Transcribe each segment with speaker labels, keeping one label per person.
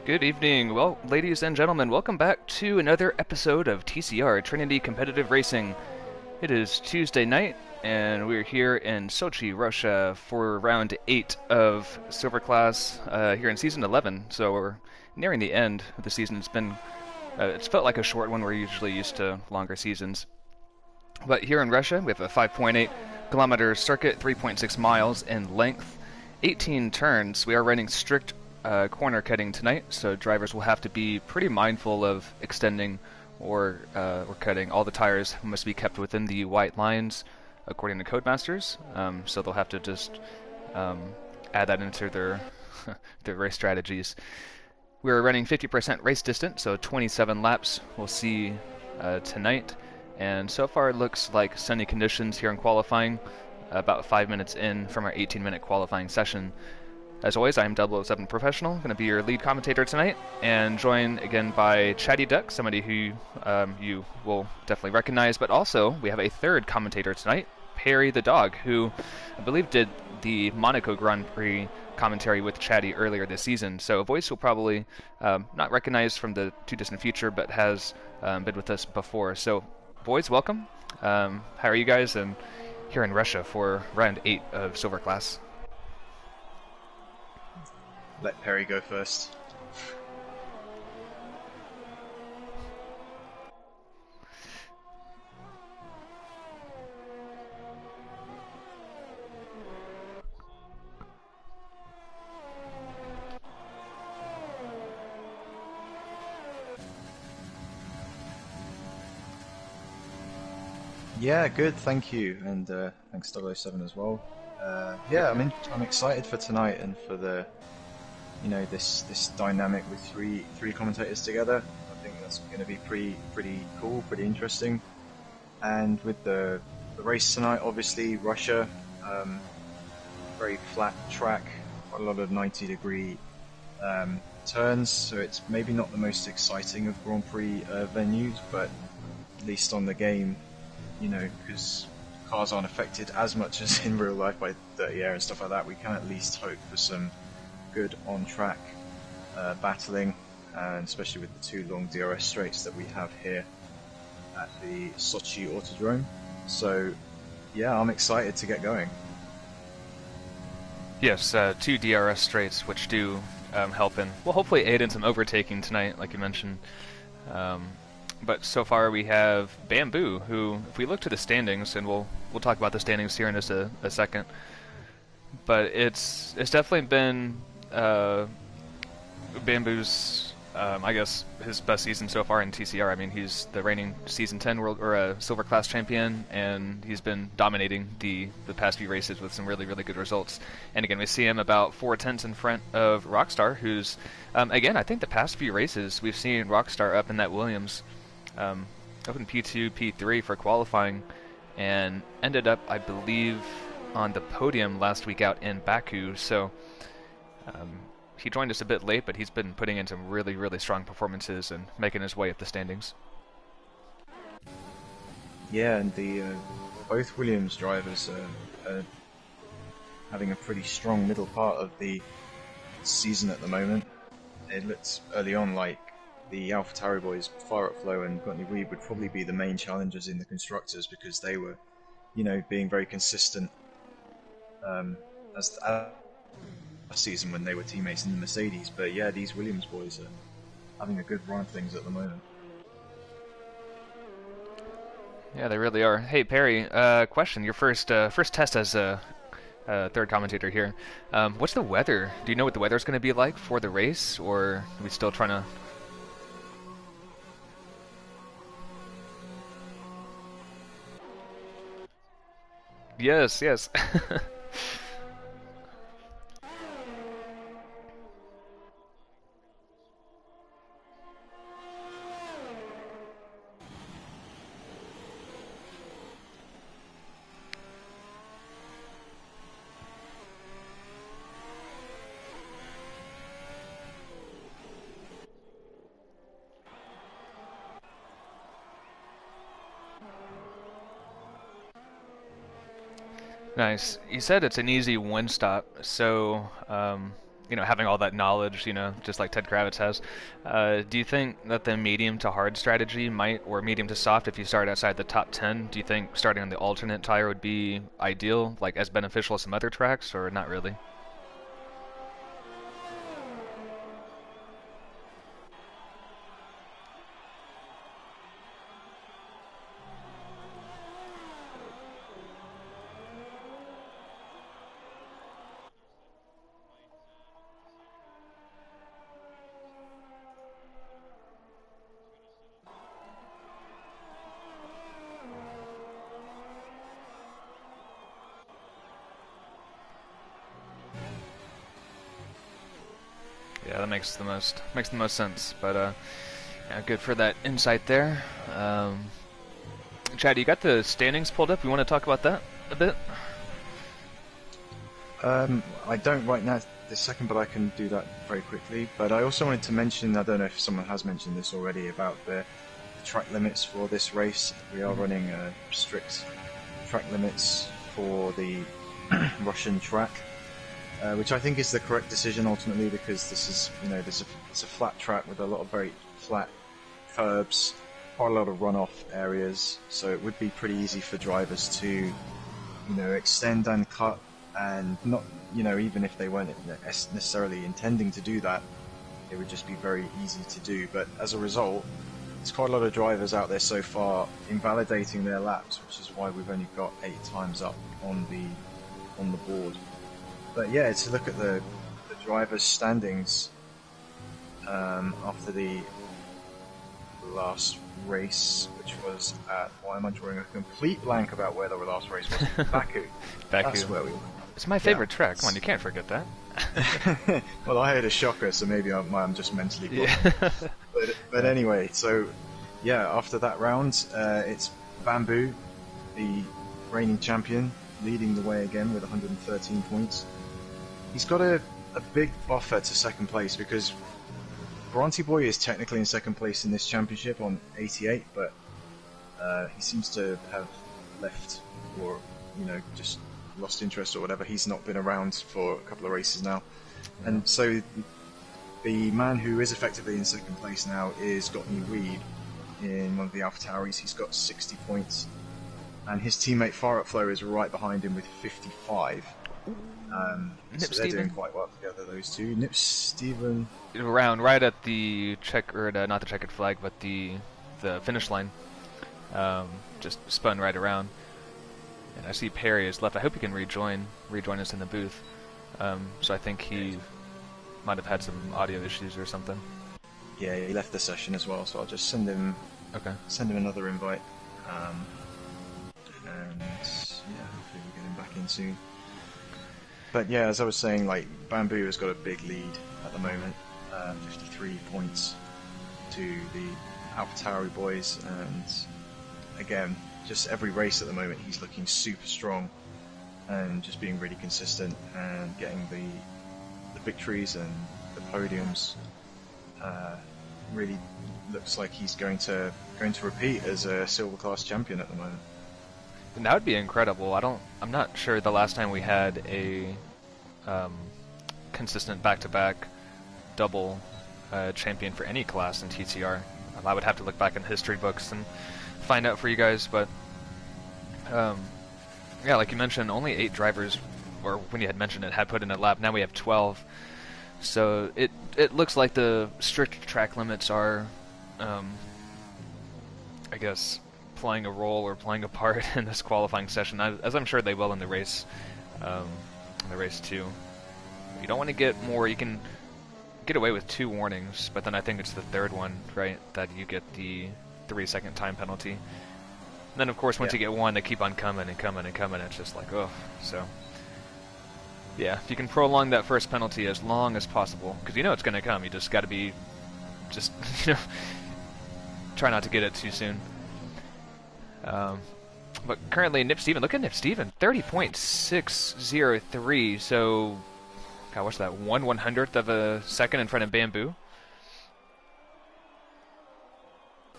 Speaker 1: Good evening. Well, ladies and gentlemen, welcome back to another episode of TCR, Trinity Competitive Racing. It is Tuesday night, and we're here in Sochi, Russia, for round 8 of Silver Class here in Season 11. So we're nearing the end of the season. It's felt like a short one. We're usually used to longer seasons. But here in Russia, we have a 5.8 kilometer circuit, 3.6 miles in length, 18 turns. We are running strict corner cutting tonight, so drivers will have to be pretty mindful of extending or cutting. All the tires must be kept within the white lines according to Codemasters, so they'll have to just add that into their their race strategies. We're running 50% race distance, so 27 laps we'll see tonight, and so far it looks like sunny conditions here in qualifying, about 5 minutes in from our 18-minute qualifying session. As always, I am 007 Professional, going to be your lead commentator tonight, and joined again by Chatty Duck, somebody who you will definitely recognize, but also we have a third commentator tonight, Perry the Dog, who I believe did the Monaco Grand Prix commentary with Chatty earlier this season, so a voice you'll probably not recognize from the too distant future, but has been with us before. So, boys, welcome. How are you guys here in Russia for round 8 of Silver Class?
Speaker 2: Let Perry go first. Yeah, good, thank you, and thanks 007 as well. Yeah, I'm excited for tonight and for the this dynamic with three commentators together. I think that's going to be pretty cool, pretty interesting. And with the race tonight, obviously Russia, very flat track, quite a lot of 90-degree turns, so it's maybe not the most exciting of Grand Prix venues, but at least on the game, because cars aren't affected as much as in real life by dirty air and stuff like that, we can at least hope for some good on-track battling, and especially with the two long DRS straights that we have here at the Sochi Autodrome. So, yeah, I'm excited to get going.
Speaker 1: Yes, two DRS straights, which do help in, well, hopefully aid in some overtaking tonight, like you mentioned. But so far we have Bamboo, who, if we look to the standings, and we'll talk about the standings here in just a second, but it's definitely been Bamboo's, I guess, his best season so far in TCR. I mean, he's the reigning Season 10 World or Silver Class champion, and he's been dominating the past few races with some really, really good results. And again, we see him about 4/10 in front of Rockstar, who's, again, I think the past few races we've seen Rockstar up in that Williams, up in P2, P3 for qualifying, and ended up, I believe, on the podium last week out in Baku. So he joined us a bit late, but he's been putting in some really, really strong performances and making his way up the standings.
Speaker 2: Yeah, and both Williams drivers are having a pretty strong middle part of the season at the moment. It looks early on like the AlphaTauri boys, Fire Up Flow and Courtney Reed, would probably be the main challengers in the constructors, because they were, being very consistent as last season when they were teammates in the Mercedes. But yeah, these Williams boys are having a good run of things at the moment.
Speaker 1: Yeah, they really are. Hey Perry, question: your first test as a third commentator here. What's the weather? Do you know what the weather's going to be like for the race, or are we still trying to? Yes, yes. Nice. You said it's an easy one stop, so having all that knowledge, just like Ted Kravitz has. Do you think that the medium to hard strategy might, or medium to soft, if you start outside the top 10, do you think starting on the alternate tire would be ideal, like as beneficial as some other tracks, or not really? Yeah, that makes the most sense. But yeah, good for that insight there. Chad, you got the standings pulled up? You want to talk about that a bit?
Speaker 2: I don't right now this second, but I can do that very quickly. But I also wanted to mention, I don't know if someone has mentioned this already, about the track limits for this race. We are running strict track limits for the Russian track, which I think is the correct decision ultimately, because this is, it's a flat track with a lot of very flat curbs, quite a lot of runoff areas, so it would be pretty easy for drivers to, extend and cut, and not, even if they weren't necessarily intending to do that, it would just be very easy to do. But as a result, there's quite a lot of drivers out there so far invalidating their laps, which is why we've only got 8 times up on the board. But yeah, to look at the drivers' standings after the last race, which was at, why am I drawing a complete blank about where the last race was? Baku. That's where we were.
Speaker 1: It's my favorite track. Come on, you can't forget that.
Speaker 2: Well, I had a shocker, so maybe I'm just mentally blocked. But anyway, so yeah, after that round, it's Bamboo, the reigning champion, leading the way again with 113 points. He's got a big buffer to second place, because Bronte Boy is technically in second place in this championship on 88, but he seems to have left, or just lost interest or whatever. He's not been around for a couple of races now, and so the man who is effectively in second place now is Gottney Reed in one of the AlphaTauris. He's got 60 points, and his teammate Far Upflow is right behind him with 55. So they're doing quite well together, those two. Nip Steven
Speaker 1: around right at the not the checkered flag, but the finish line. Just spun right around. And I see Perry is left. I hope he can rejoin us in the booth. So I think he might have had some audio issues or something.
Speaker 2: Yeah, he left the session as well, so I'll just send him another invite. And yeah, hopefully we'll get him back in soon. But yeah, as I was saying, Bamboo has got a big lead at the moment, 53 points to the AlphaTauri boys, and again, just every race at the moment he's looking super strong and just being really consistent and getting the victories and the podiums. Really looks like he's going to repeat as a silver class champion at the moment.
Speaker 1: And that would be incredible. I'm not sure the last time we had a consistent back-to-back double champion for any class in TCR. I would have to look back in history books and find out for you guys, but yeah, like you mentioned, only 8 drivers, or when you had mentioned it, had put in a lap. Now we have 12. So it looks like the strict track limits are, I guess, playing a role or playing a part in this qualifying session, as I'm sure they will in the race, too. You don't want to get more. You can get away with 2 warnings, but then I think it's the 3rd one, right, that you get the 3-second time penalty. And then, of course, once you get 1, they keep on coming and coming and coming. It's just like, oh, so. Yeah, if you can prolong that first penalty as long as possible, because you know it's going to come. You just got to be, try not to get it too soon. But currently, Nip Steven, look at Nip Steven, 30.603. So, God, what's that? 1/100th of a second in front of Bamboo.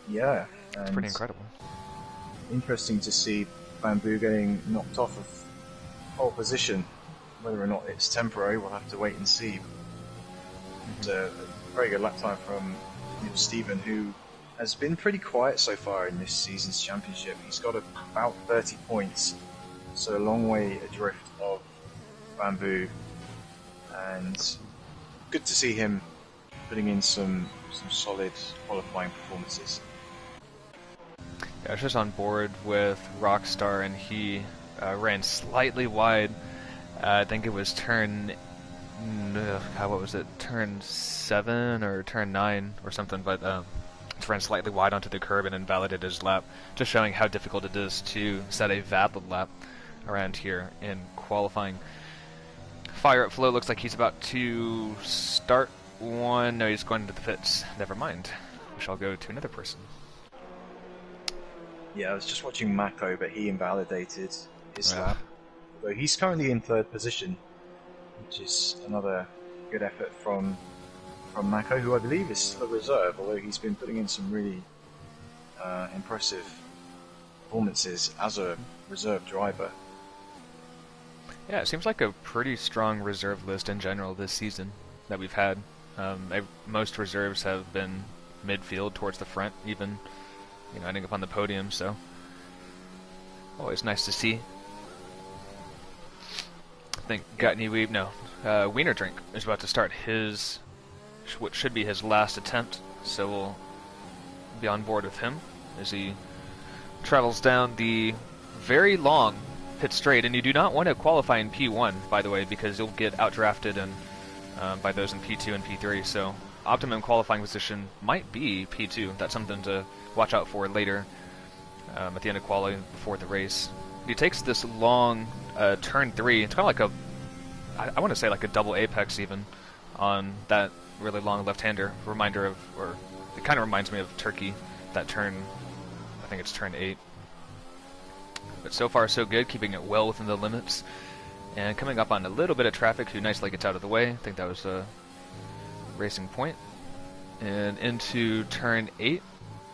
Speaker 2: Yeah,
Speaker 1: it's pretty incredible.
Speaker 2: Interesting to see Bamboo getting knocked off of pole position. Whether or not it's temporary, we'll have to wait and see. It's a very good lap time from Stephen, who has been pretty quiet so far in this season's championship. He's got about 30 points, so a long way adrift of Bamboo, and good to see him putting in some solid qualifying performances.
Speaker 1: Yeah, I was just on board with Rockstar, and he ran slightly wide. I think it was turn, what was it, turn 7 or turn 9 or something, but ran slightly wide onto the curb and invalidated his lap, just showing how difficult it is to set a valid lap around here in qualifying. Fire Up Flow looks like he's about to start one. No, he's going into the pits. Never mind. We shall go to another person.
Speaker 2: Yeah, I was just watching Mako, but he invalidated his lap. Although he's currently in 3rd position, which is another good effort from Mako, who I believe is still a reserve, although he's been putting in some really impressive performances as a reserve driver.
Speaker 1: Yeah, it seems like a pretty strong reserve list in general this season that we've had. Most reserves have been midfield towards the front, even ending up on the podium, so always nice to see. I think Wiener Drink is about to start what should be his last attempt, so we'll be on board with him as he travels down the very long pit straight. And you do not want to qualify in P1, by the way, because you'll get outdrafted by those in P2 and P3, so optimum qualifying position might be P2. That's something to watch out for later at the end of quali before the race. He takes this long turn 3. It's kind of like I want to say like a double apex even on that really long left-hander. It kind of reminds me of Turkey, that turn, I think it's turn 8. But so far so good, keeping it well within the limits. And coming up on a little bit of traffic, who nicely gets out of the way. I think that was a racing point. And into turn 8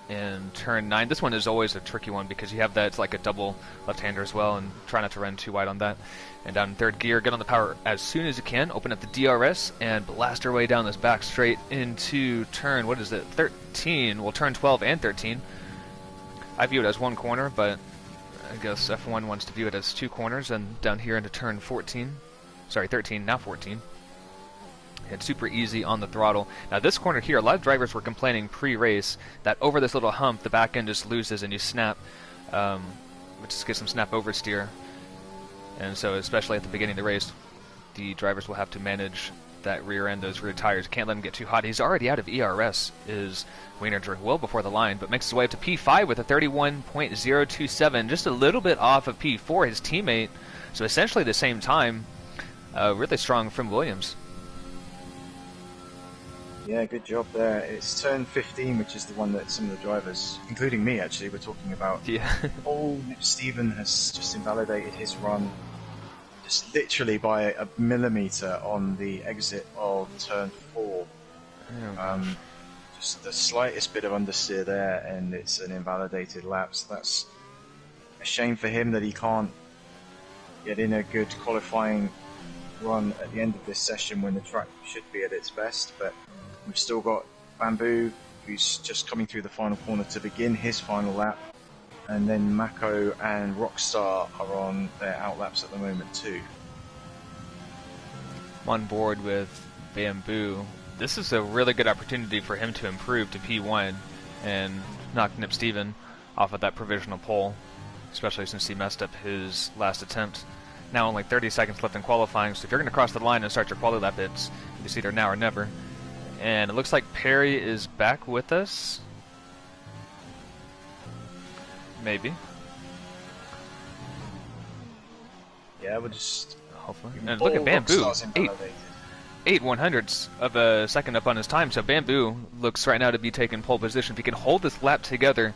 Speaker 1: and turn 9. This one is always a tricky one because you have that, it's like a double left-hander as well, and try not to run too wide on that. And down in 3rd gear, get on the power as soon as you can, open up the DRS, and blast our way down this back straight into turn, 13? Well, turn 12 and 13. I view it as one corner, but I guess F1 wants to view it as 2 corners, and down here into turn 13, now 14. It's super easy on the throttle. Now this corner here, a lot of drivers were complaining pre-race that over this little hump, the back end just loses and you snap, which just gets some snap oversteer. And so especially at the beginning of the race, the drivers will have to manage that rear end, those rear tires. Can't let him get too hot. He's already out of ERS, is Wiener well before the line, but makes his way up to P5 with a 31.027, just a little bit off of P4, his teammate. So essentially the same time. Really strong from Williams.
Speaker 2: Yeah, good job there. It's turn 15, which is the one that some of the drivers, including me actually, were talking about.
Speaker 1: Yeah.
Speaker 2: Stephen has just invalidated his run just literally by a millimetre on the exit of turn 4. Just the slightest bit of understeer there, and it's an invalidated lap. So that's a shame for him that he can't get in a good qualifying run at the end of this session when the track should be at its best. But we've still got Bamboo, who's just coming through the final corner to begin his final lap. And then Mako and Rockstar are on their outlaps at the moment too.
Speaker 1: I'm on board with Bamboo. This is a really good opportunity for him to improve to P1 and knock Nip Steven off of that provisional pole, especially since he messed up his last attempt. Now only 30 seconds left in qualifying, so if you're going to cross the line and start your quali lap, it's either now or never. And it looks like Perry is back with us. Maybe.
Speaker 2: Yeah, we'll just...
Speaker 1: Hopefully. And look at Bamboo. 8 100ths of a second up on his time, so Bamboo looks right now to be taking pole position. If he can hold this lap together,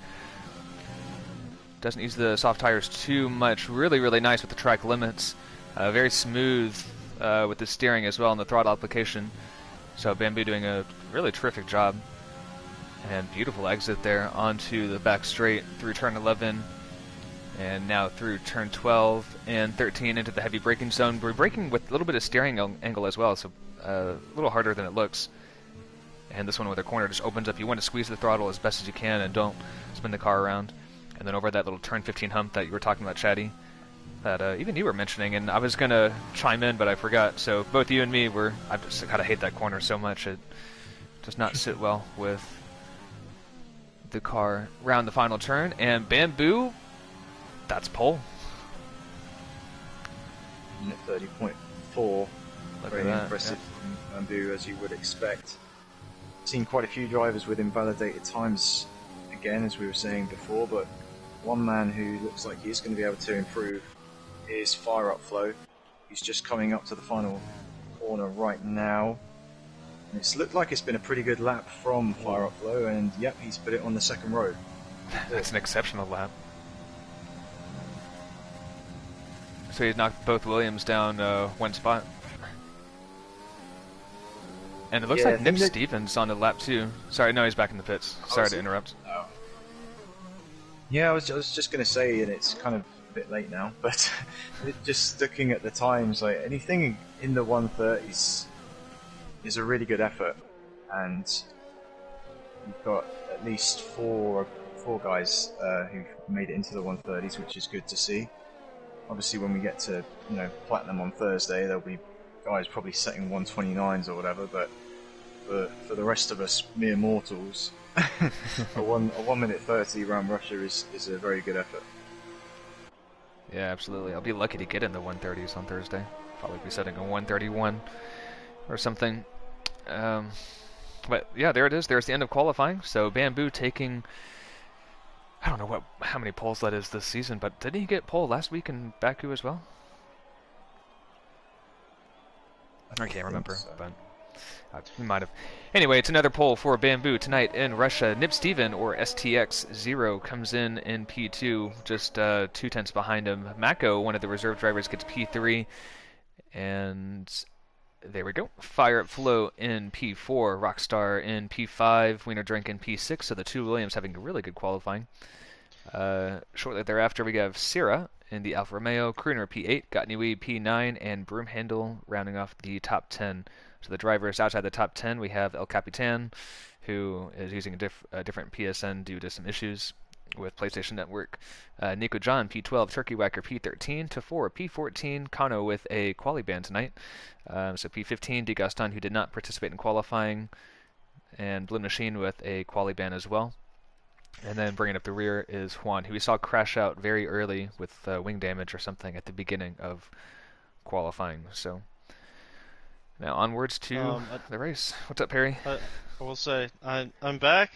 Speaker 1: doesn't use the soft tires too much. Really, really nice with the track limits. Very smooth with the steering as well and the throttle application. So Bamboo doing a really terrific job. And beautiful exit there onto the back straight through turn 11. And now through turn 12 and 13 into the heavy braking zone. We're braking with a little bit of steering angle as well, so a little harder than it looks. and this one with a corner just opens up. You want to squeeze the throttle as best as you can and don't spin the car around. And then over that little turn 15 hump that you were talking about, Chatty, that even you were mentioning, and I was going to chime in, but I forgot. So both you and me I just kind of hate that corner so much. It does not sit well with the car around the final turn. And Bamboo, that's pole.
Speaker 2: Minute 30.4. Very impressive from Bamboo, as you would expect. Seen quite a few drivers with invalidated times again, as we were saying before, but one man who looks like he's going to be able to improve is Fire Up Flow. He's just coming up to the final corner right now. And it's looked like it's been a pretty good lap from Fire Up Flow, and yep, he's put it on the second row.
Speaker 1: That's an exceptional lap. So he's knocked both Williams down one spot. And it looks like Nip Stevens on the lap too. Sorry, no, he's back in the pits. Sorry to interrupt.
Speaker 2: Oh. Yeah, I was just going to say, and it's kind of a bit late now, but just looking at the times, like anything in the 130s is a really good effort, and you've got at least four guys who've made it into the 130s, which is good to see. Obviously, when we get to platinum on Thursday, there'll be guys probably setting 129s or whatever, but for the rest of us mere mortals, a 1 minute 30 around Russia is a very good effort.
Speaker 1: Yeah, absolutely. I'll be lucky to get in the 130s on Thursday. Probably be setting a 131 or something. But yeah, there it is. There's the end of qualifying. So Bamboo taking, I don't know how many poles that is this season, but didn't he get pole last week in Baku as well? I can't remember,
Speaker 2: so.
Speaker 1: But we might have. Anyway, it's another pole for Bamboo tonight in Russia. Nip Steven, or STX0, comes in P2, just 2 tenths behind him. Mako, one of the reserve drivers, gets P3, and there we go. Fire Up Flow in P4, Rockstar in P5, Wiener Drink in P6, so the two Williams having a really good qualifying. Shortly thereafter, we have Sierra in the Alfa Romeo, Kruner P8, Gotniwi P9, and Broomhandel rounding off the top 10. So the drivers outside the top 10, we have El Capitan, who is using a different PSN due to some issues with PlayStation Network. Nico John P12, Turkey Whacker P13, Tafor P14, Kano with a quali ban tonight. So P15, De Gaston, who did not participate in qualifying, and Blue Machine with a quali ban as well. And then bringing up the rear is Juan, who we saw crash out very early with wing damage or something at the beginning of qualifying. So now onwards to the race. What's up, Perry?
Speaker 3: I will say I'm back.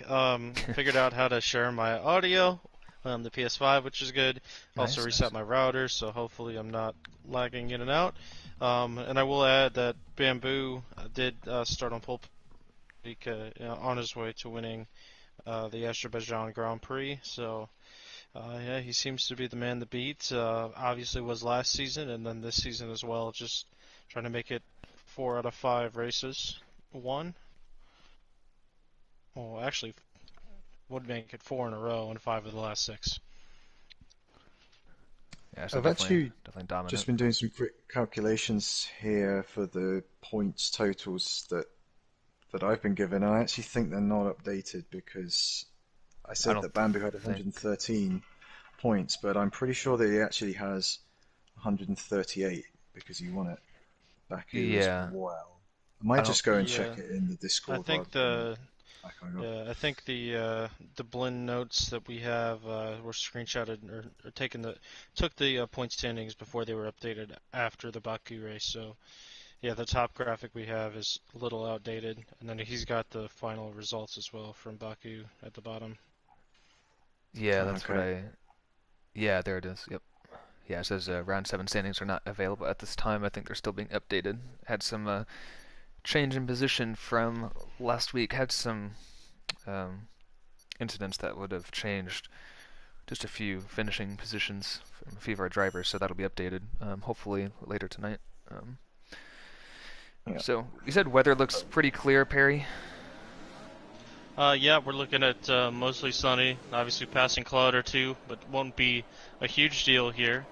Speaker 3: Figured out how to share my audio on the PS5, which is good. Also reset my router, so hopefully I'm not lagging in and out. And I will add that Bamboo did start on pole on his way to winning the Azerbaijan Grand Prix. So yeah, he seems to be the man to beat. Obviously was last season, and then this season as well. Just trying to make it 4 out of 5 races. Well, actually, would make it 4 in a row and 5 of the last 6.
Speaker 1: Yeah, so
Speaker 2: I've actually
Speaker 1: dominant.
Speaker 2: just been doing some quick calculations here for the points totals that I've been given. I actually think they're not updated because I said that Bamboo had 113 points, but I'm pretty sure that he actually has 138 because he won it Baku as well. I might just go and check it in the Discord.
Speaker 3: I think I think the Blinn notes that we have were screenshotted or took the point standings before they were updated after the Baku race. So yeah, the top graphic we have is a little outdated, and then he's got the final results as well from Baku at the bottom.
Speaker 1: Yeah, that's what Yeah, there it is. Yep. Yeah, it says round 7 standings are not available at this time. I think they're still being updated. Had some change in position from last week. Had some incidents that would have changed just a few finishing positions from a few of our drivers, so that'll be updated hopefully later tonight. So you said weather looks pretty clear, Perry?
Speaker 3: Yeah, we're looking at mostly sunny, obviously passing cloud or two, but won't be a huge deal here,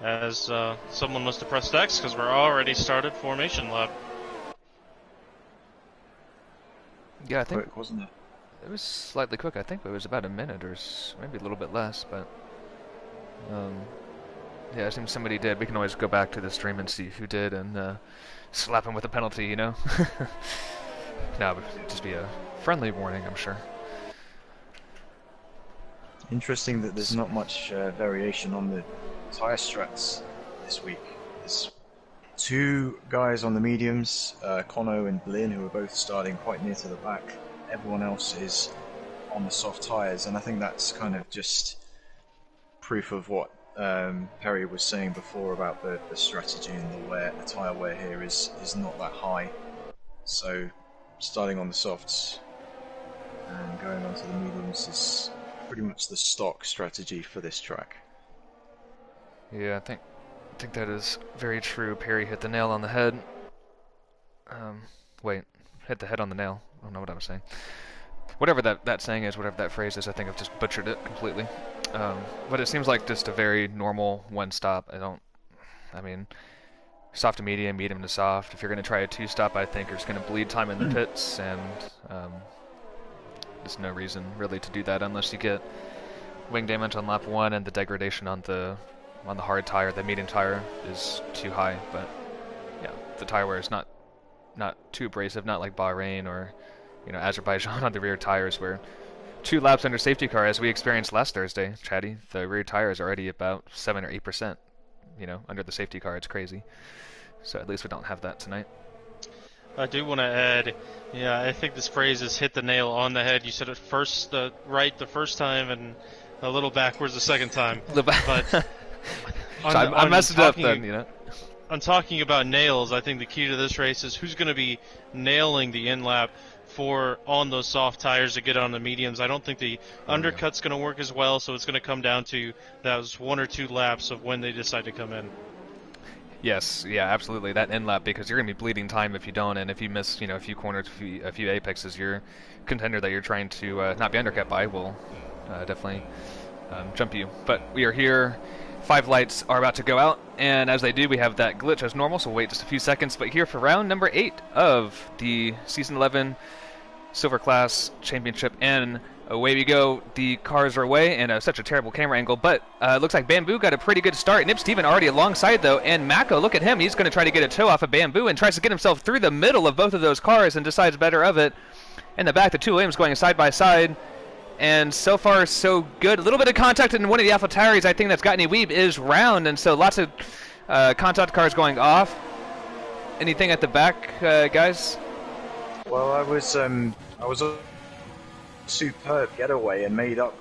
Speaker 3: as someone must have pressed X because we're already started formation lap.
Speaker 1: Yeah, I think
Speaker 2: quick, wasn't it?
Speaker 1: it was slightly quick. I think it was about a minute or maybe a little bit less, but yeah, I think somebody did. We can always go back to the stream and see who did and slap him with a penalty, you know? No, but it'd just be a friendly warning, I'm sure.
Speaker 2: Interesting that there's not much variation on the tyre strats this week. There's two guys on the mediums, Kono and Blin, who are both starting quite near to the back. Everyone else is on the soft tyres, and I think that's kind of just proof of what Perry was saying before about the strategy and the tyre wear here is not that high. So starting on the softs and going on to the mediums is pretty much the stock strategy for this track.
Speaker 1: Yeah, I think that is very true. Perry hit the nail on the head. Wait, hit the head on the nail. I don't know what I was saying. Whatever that saying is, whatever that phrase is, I think I've just butchered it completely. But it seems like just a very normal one stop. I mean, soft to medium, medium to soft. If you're going to try a two stop, I think you're just going to bleed time in the pits, and there's no reason really to do that unless you get wing damage on lap 1 and the degradation on the hard tire. The medium tire is too high, but yeah, the tire wear is not too abrasive, not like Bahrain or Azerbaijan on the rear tires, where 2 laps under safety car, as we experienced last Thursday, Chatty, the rear tire is already about 7 or 8%. Under the safety car, it's crazy. So at least we don't have that tonight.
Speaker 3: I do want to add, I think this phrase is hit the nail on the head. You said it right the first time and a little backwards the second time. But
Speaker 1: I messed it up then,
Speaker 3: I'm talking about nails. I think the key to this race is who's going to be nailing the in-lap on those soft tires to get on the mediums. I don't think the undercut's going to work as well, so it's going to come down to those 1 or 2 laps of when they decide to come in.
Speaker 1: Yes, yeah, absolutely. That end lap, because you're going to be bleeding time if you don't, and if you miss, a few corners, a few apexes, your contender that you're trying to not be undercut by will definitely jump you. But we are here. 5 lights are about to go out, and as they do, we have that glitch as normal, so wait just a few seconds. But here for round number 8 of the Season 11 Silver Class Championship, and away we go. The cars are away, and such a terrible camera angle, but looks like Bamboo got a pretty good start. Nip Steven already alongside, though, and Mako, look at him. He's going to try to get a toe off of Bamboo and tries to get himself through the middle of both of those cars and decides better of it. In the back, the 2 Williams going side by side, and so far so good. A little bit of contact in one of the AlphaTauris, I think that's got any weeb, is round, and so lots of contact cars going off. Anything at the back, guys?
Speaker 2: Well, I was a superb getaway and made up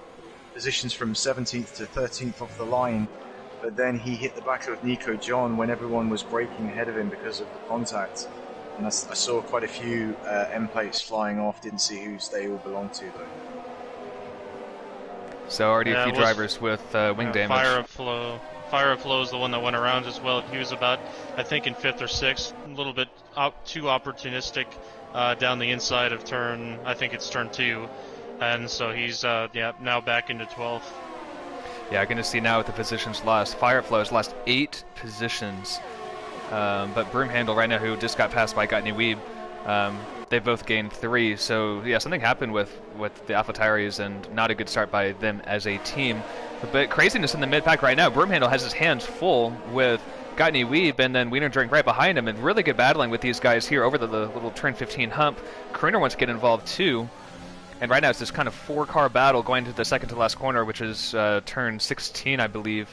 Speaker 2: positions from 17th to 13th off the line, but then he hit the back of Nico John when everyone was braking ahead of him because of the contact, and I saw quite a few M plates flying off. Didn't see whose they all belonged to though.
Speaker 1: So already a few drivers with wing damage.
Speaker 3: Fire Up Flow is the one that went around as well. He was about, I think, in 5th or 6th, a little bit too opportunistic down the inside of turn, I think it's turn 2. And so he's now back into 12th.
Speaker 1: Yeah, I'm going to see now with the positions lost. Fire Up Flow has lost 8 positions. But Broom Handle right now, who just got passed by Gotney Weeb, they both gained 3. So yeah, something happened with the AlphaTauris, and not a good start by them as a team. But craziness in the mid-pack right now. Broom Handle has his hands full with Gotney Weeb, and then Wiener Drink right behind him, and really good battling with these guys here over the little turn 15 hump. Karina wants to get involved too. And right now it's this kind of 4-car battle going to the second to last corner, which is turn 16, I believe,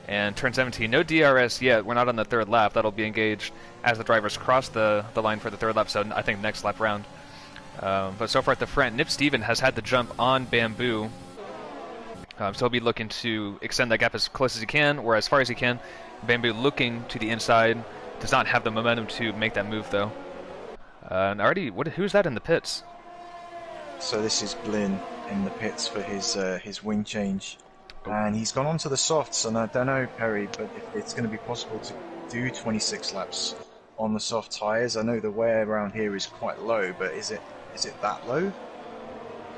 Speaker 1: and turn 17. No DRS yet. We're not on the 3rd lap. That'll be engaged as the drivers cross the line for the 3rd lap, so I think next lap round. But so far at the front, Nip Steven has had the jump on Bamboo. So he'll be looking to extend that gap as close as he can, or as far as he can. Bamboo looking to the inside. Does not have the momentum to make that move, though. And already, who's that in the pits?
Speaker 2: So this is Blin in the pits for his wing change. And he's gone on to the softs, and I don't know, Perry, but if it's going to be possible to do 26 laps on the soft tyres. I know the wear around here is quite low, but is it that low?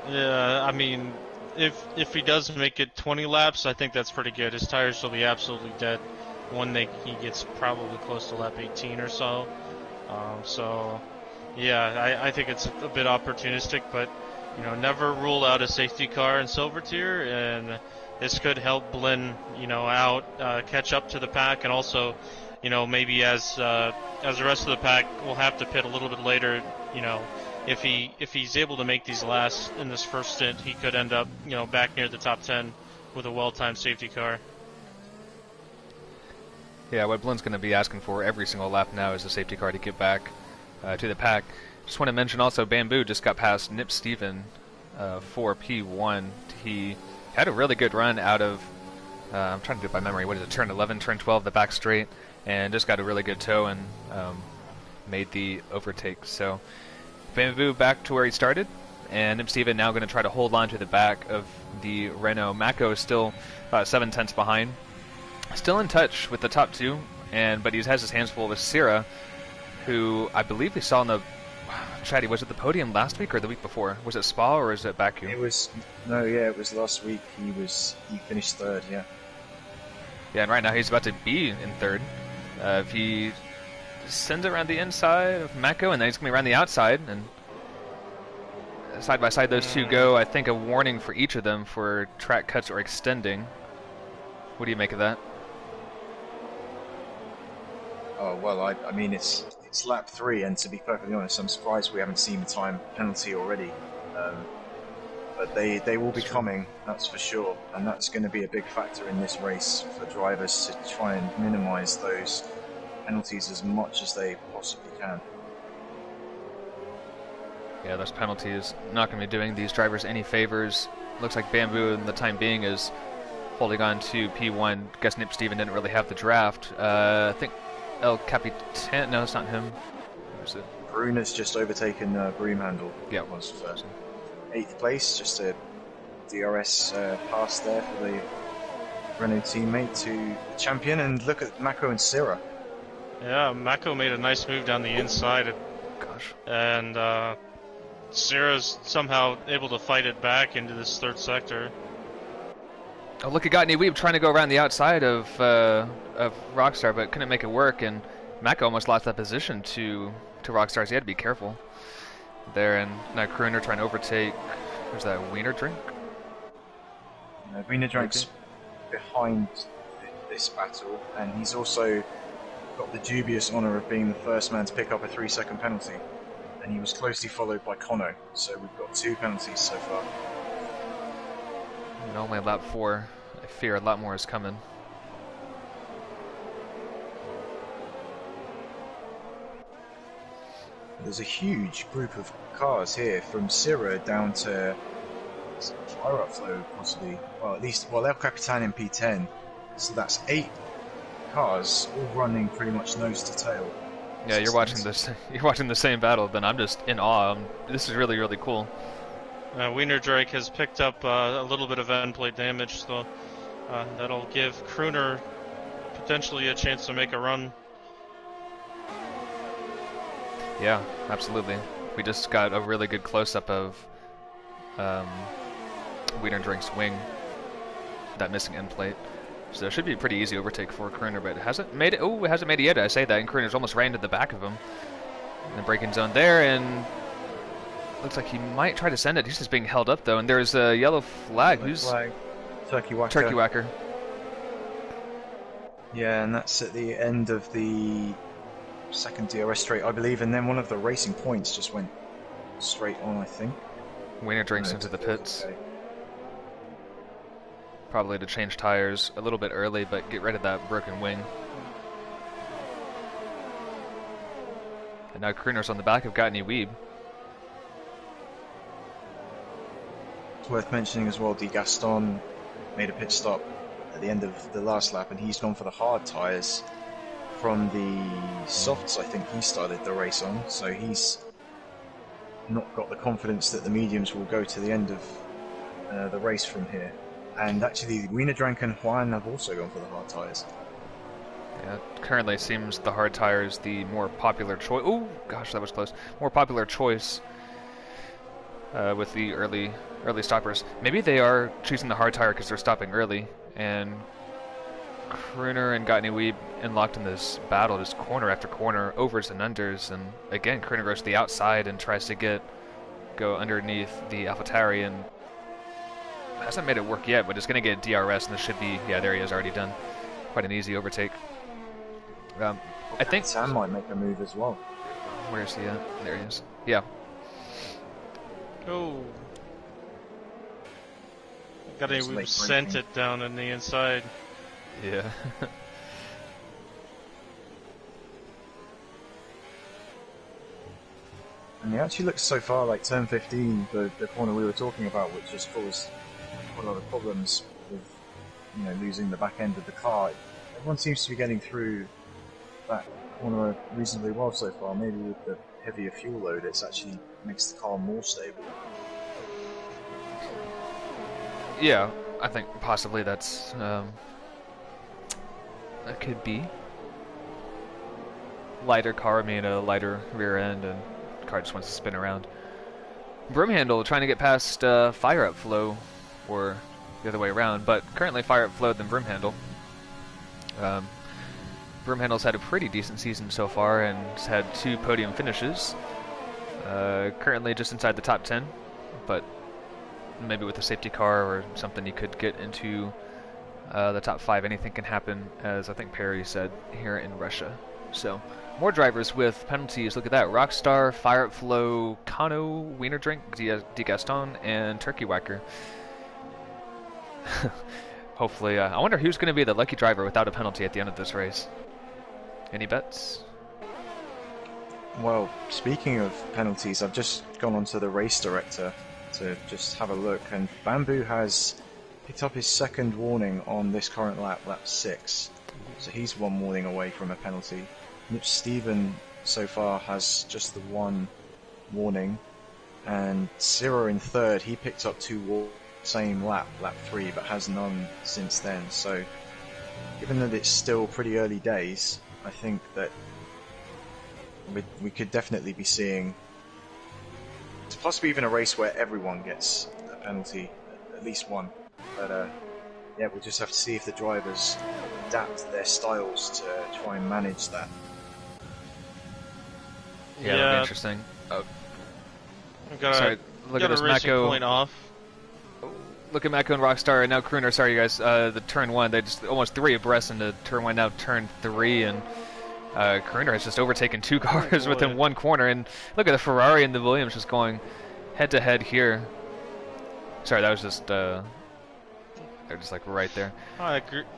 Speaker 3: Yeah, I mean, if he does make it 20 laps, I think that's pretty good. His tires will be absolutely dead when he gets probably close to lap 18 or so. So Yeah, I think it's a bit opportunistic, but never rule out a safety car in silver tier, and this could help Blinn, out, catch up to the pack, and also, maybe as the rest of the pack will have to pit a little bit later, if he's able to make these last in this first stint, he could end up, back near the top 10 with a well-timed safety car.
Speaker 1: Yeah, what Blinn's going to be asking for every single lap now is a safety car to get back to the pack. Just want to mention also Bamboo just got past Nip Steven for P1. He had a really good run out of, I'm trying to do it by memory, what is it, turn 11, turn 12, the back straight, and just got a really good tow and made the overtake. So Bamboo back to where he started, and Nip Steven now going to try to hold on to the back of the Renault. Mako is still 7/10 behind. Still in touch with the top two, but he has his hands full with Sierra, who I believe we saw in the Chatty, was it the podium last week or the week before? Was it Spa or is it Baku?
Speaker 2: It was last week. He finished third, yeah.
Speaker 1: Yeah, and right now he's about to be in third. If he sends it around the inside of Mako, and then he's going to be around the outside, and side by side those two go. I think a warning for each of them for track cuts or extending. What do you make of that?
Speaker 2: Oh, well, I mean, it's lap 3, and to be perfectly honest, I'm surprised we haven't seen the time penalty already. But they will be coming, that's for sure, and that's going to be a big factor in this race for drivers to try and minimise those penalties as much as they possibly can.
Speaker 1: Yeah, those penalties not going to be doing these drivers any favors. Looks like Bamboo in the time being is holding on to P1. Guess Nip Steven didn't really have the draft. I think El Capitan, no, it's not him. Where's it?
Speaker 2: Bruner's just overtaken Broomhandle.
Speaker 1: Yeah,
Speaker 2: it was 8th place, just a DRS pass there for the Renault teammate to the champion. And look at Mako and Sierra.
Speaker 3: Yeah, Mako made a nice move down the inside.
Speaker 1: Gosh.
Speaker 3: And Sierra's somehow able to fight it back into this third sector.
Speaker 1: Oh, look at Gottney Weeb trying to go around the outside of Rockstar, but couldn't make it work, and Mako almost lost that position to Rockstar, so he had to be careful there. And now Kruner trying to overtake. There's that Wiener Drink.
Speaker 2: Wiener Drink's behind this battle, and he's also got the dubious honour of being the first man to pick up a 3-second penalty, and he was closely followed by Kono, so we've got 2 penalties so far.
Speaker 1: And only lap 4. I fear a lot more is coming.
Speaker 2: There's a huge group of cars here, from Sierra down to Fire Upflow, possibly. Well, at least, El Capitan in P10. So that's 8 cars, all running pretty much nose to tail.
Speaker 1: Yeah, you're watching this. You're watching the same battle. Then I'm just in awe. This is really, really cool.
Speaker 3: Wiener Drake has picked up a little bit of end plate damage, so that'll give Kruner potentially a chance to make a run.
Speaker 1: Yeah, absolutely. We just got a really good close-up of Wiener Drink's wing, that missing end plate. So it should be a pretty easy overtake for Kruner, but it hasn't made it. Oh, it hasn't made it yet. I say that, and Kruner's almost ran to the back of him in the braking zone there, and looks like he might try to send it. He's just being held up though, and there's a yellow flag. Who's
Speaker 2: flag? Turkey Whacker.
Speaker 1: Turkey Whacker.
Speaker 2: Yeah, and that's at the end of the second DRS straight, I believe, and then one of the racing points just went straight on, I think.
Speaker 1: Wiener Drinks into the pits. Okay. Probably to change tires a little bit early, but get rid of that broken wing. And now Kruner's on the back of Gottney Weeb.
Speaker 2: It's worth mentioning as well, De Gaston made a pit stop at the end of the last lap, and he's gone for the hard tyres from the softs. I think he started the race on, so he's not got the confidence that the mediums will go to the end of the race from here. And actually, Wiener Drank and Juan have also gone for the hard tyres.
Speaker 1: Yeah, currently it seems the hard tire is the more popular choice. Oh gosh, that was close. More popular choice with the early stoppers. Maybe they are choosing the hard tire because they're stopping early, and Crooner and Gottney Weeb locked in this battle, just corner after corner, overs and unders, and again Crooner goes to the outside and tries to go underneath the AlphaTauri and hasn't made it work yet, but it's going to get DRS, and this should be, yeah, there he is, already done. Quite an easy overtake. I think
Speaker 2: Sam might make a move as well.
Speaker 1: Where is he at? There he is. Yeah.
Speaker 3: Oh. We sent it down on the inside.
Speaker 1: Yeah.
Speaker 2: And it actually looks so far like turn 15, the corner we were talking about, which has caused a lot of problems with, you know, losing the back end of the car. Everyone seems to be getting through that corner reasonably well so far. Maybe with the heavier fuel load, it's actually makes the car more stable.
Speaker 1: Yeah, I think possibly that's that could be. Lighter car, I mean a lighter rear end, and the car just wants to spin around. Broomhandle trying to get past Fire Up Flow, or the other way around, but currently Fire Up Flow than Broomhandle. Broomhandle's had a pretty decent season so far and has had 2 podium finishes. Currently just inside the top 10, but maybe with a safety car or something you could get into the top 5. Anything can happen, as I think Perry said, here in Russia. So, more drivers with penalties. Look at that. Rockstar, Fire Up Flow, Kano, Wiener Drink, D. Gaston, and Turkey Whacker. Hopefully, I wonder who's going to be the lucky driver without a penalty at the end of this race. Any bets?
Speaker 2: Well, speaking of penalties, I've just gone onto the race director to just have a look, and Bamboo has picked up his second warning on this current lap, lap 6. So he's 1 warning away from a penalty. Nip Steven so far has just the 1 warning, and Ciro in third, he picked up 2 same lap, lap 3, but has none since then. So given that it's still pretty early days, I think that we could definitely be seeing possibly even a race where everyone gets a penalty, at least 1. But yeah, we'll just have to see if the drivers adapt their styles to try and manage that.
Speaker 1: Yeah, that'll be interesting. Oh.
Speaker 3: Sorry,
Speaker 1: look at this Mako.
Speaker 3: Point off.
Speaker 1: Look at Mako and Rockstar, and now Crooner. Sorry, you guys. The turn 1, they just almost 3 abreast into turn 1. Now turn 3, and Crooner has just overtaken 2 cars within 1 corner. And look at the Ferrari and the Williams just going head to head here. Sorry, that was just they're just like right there.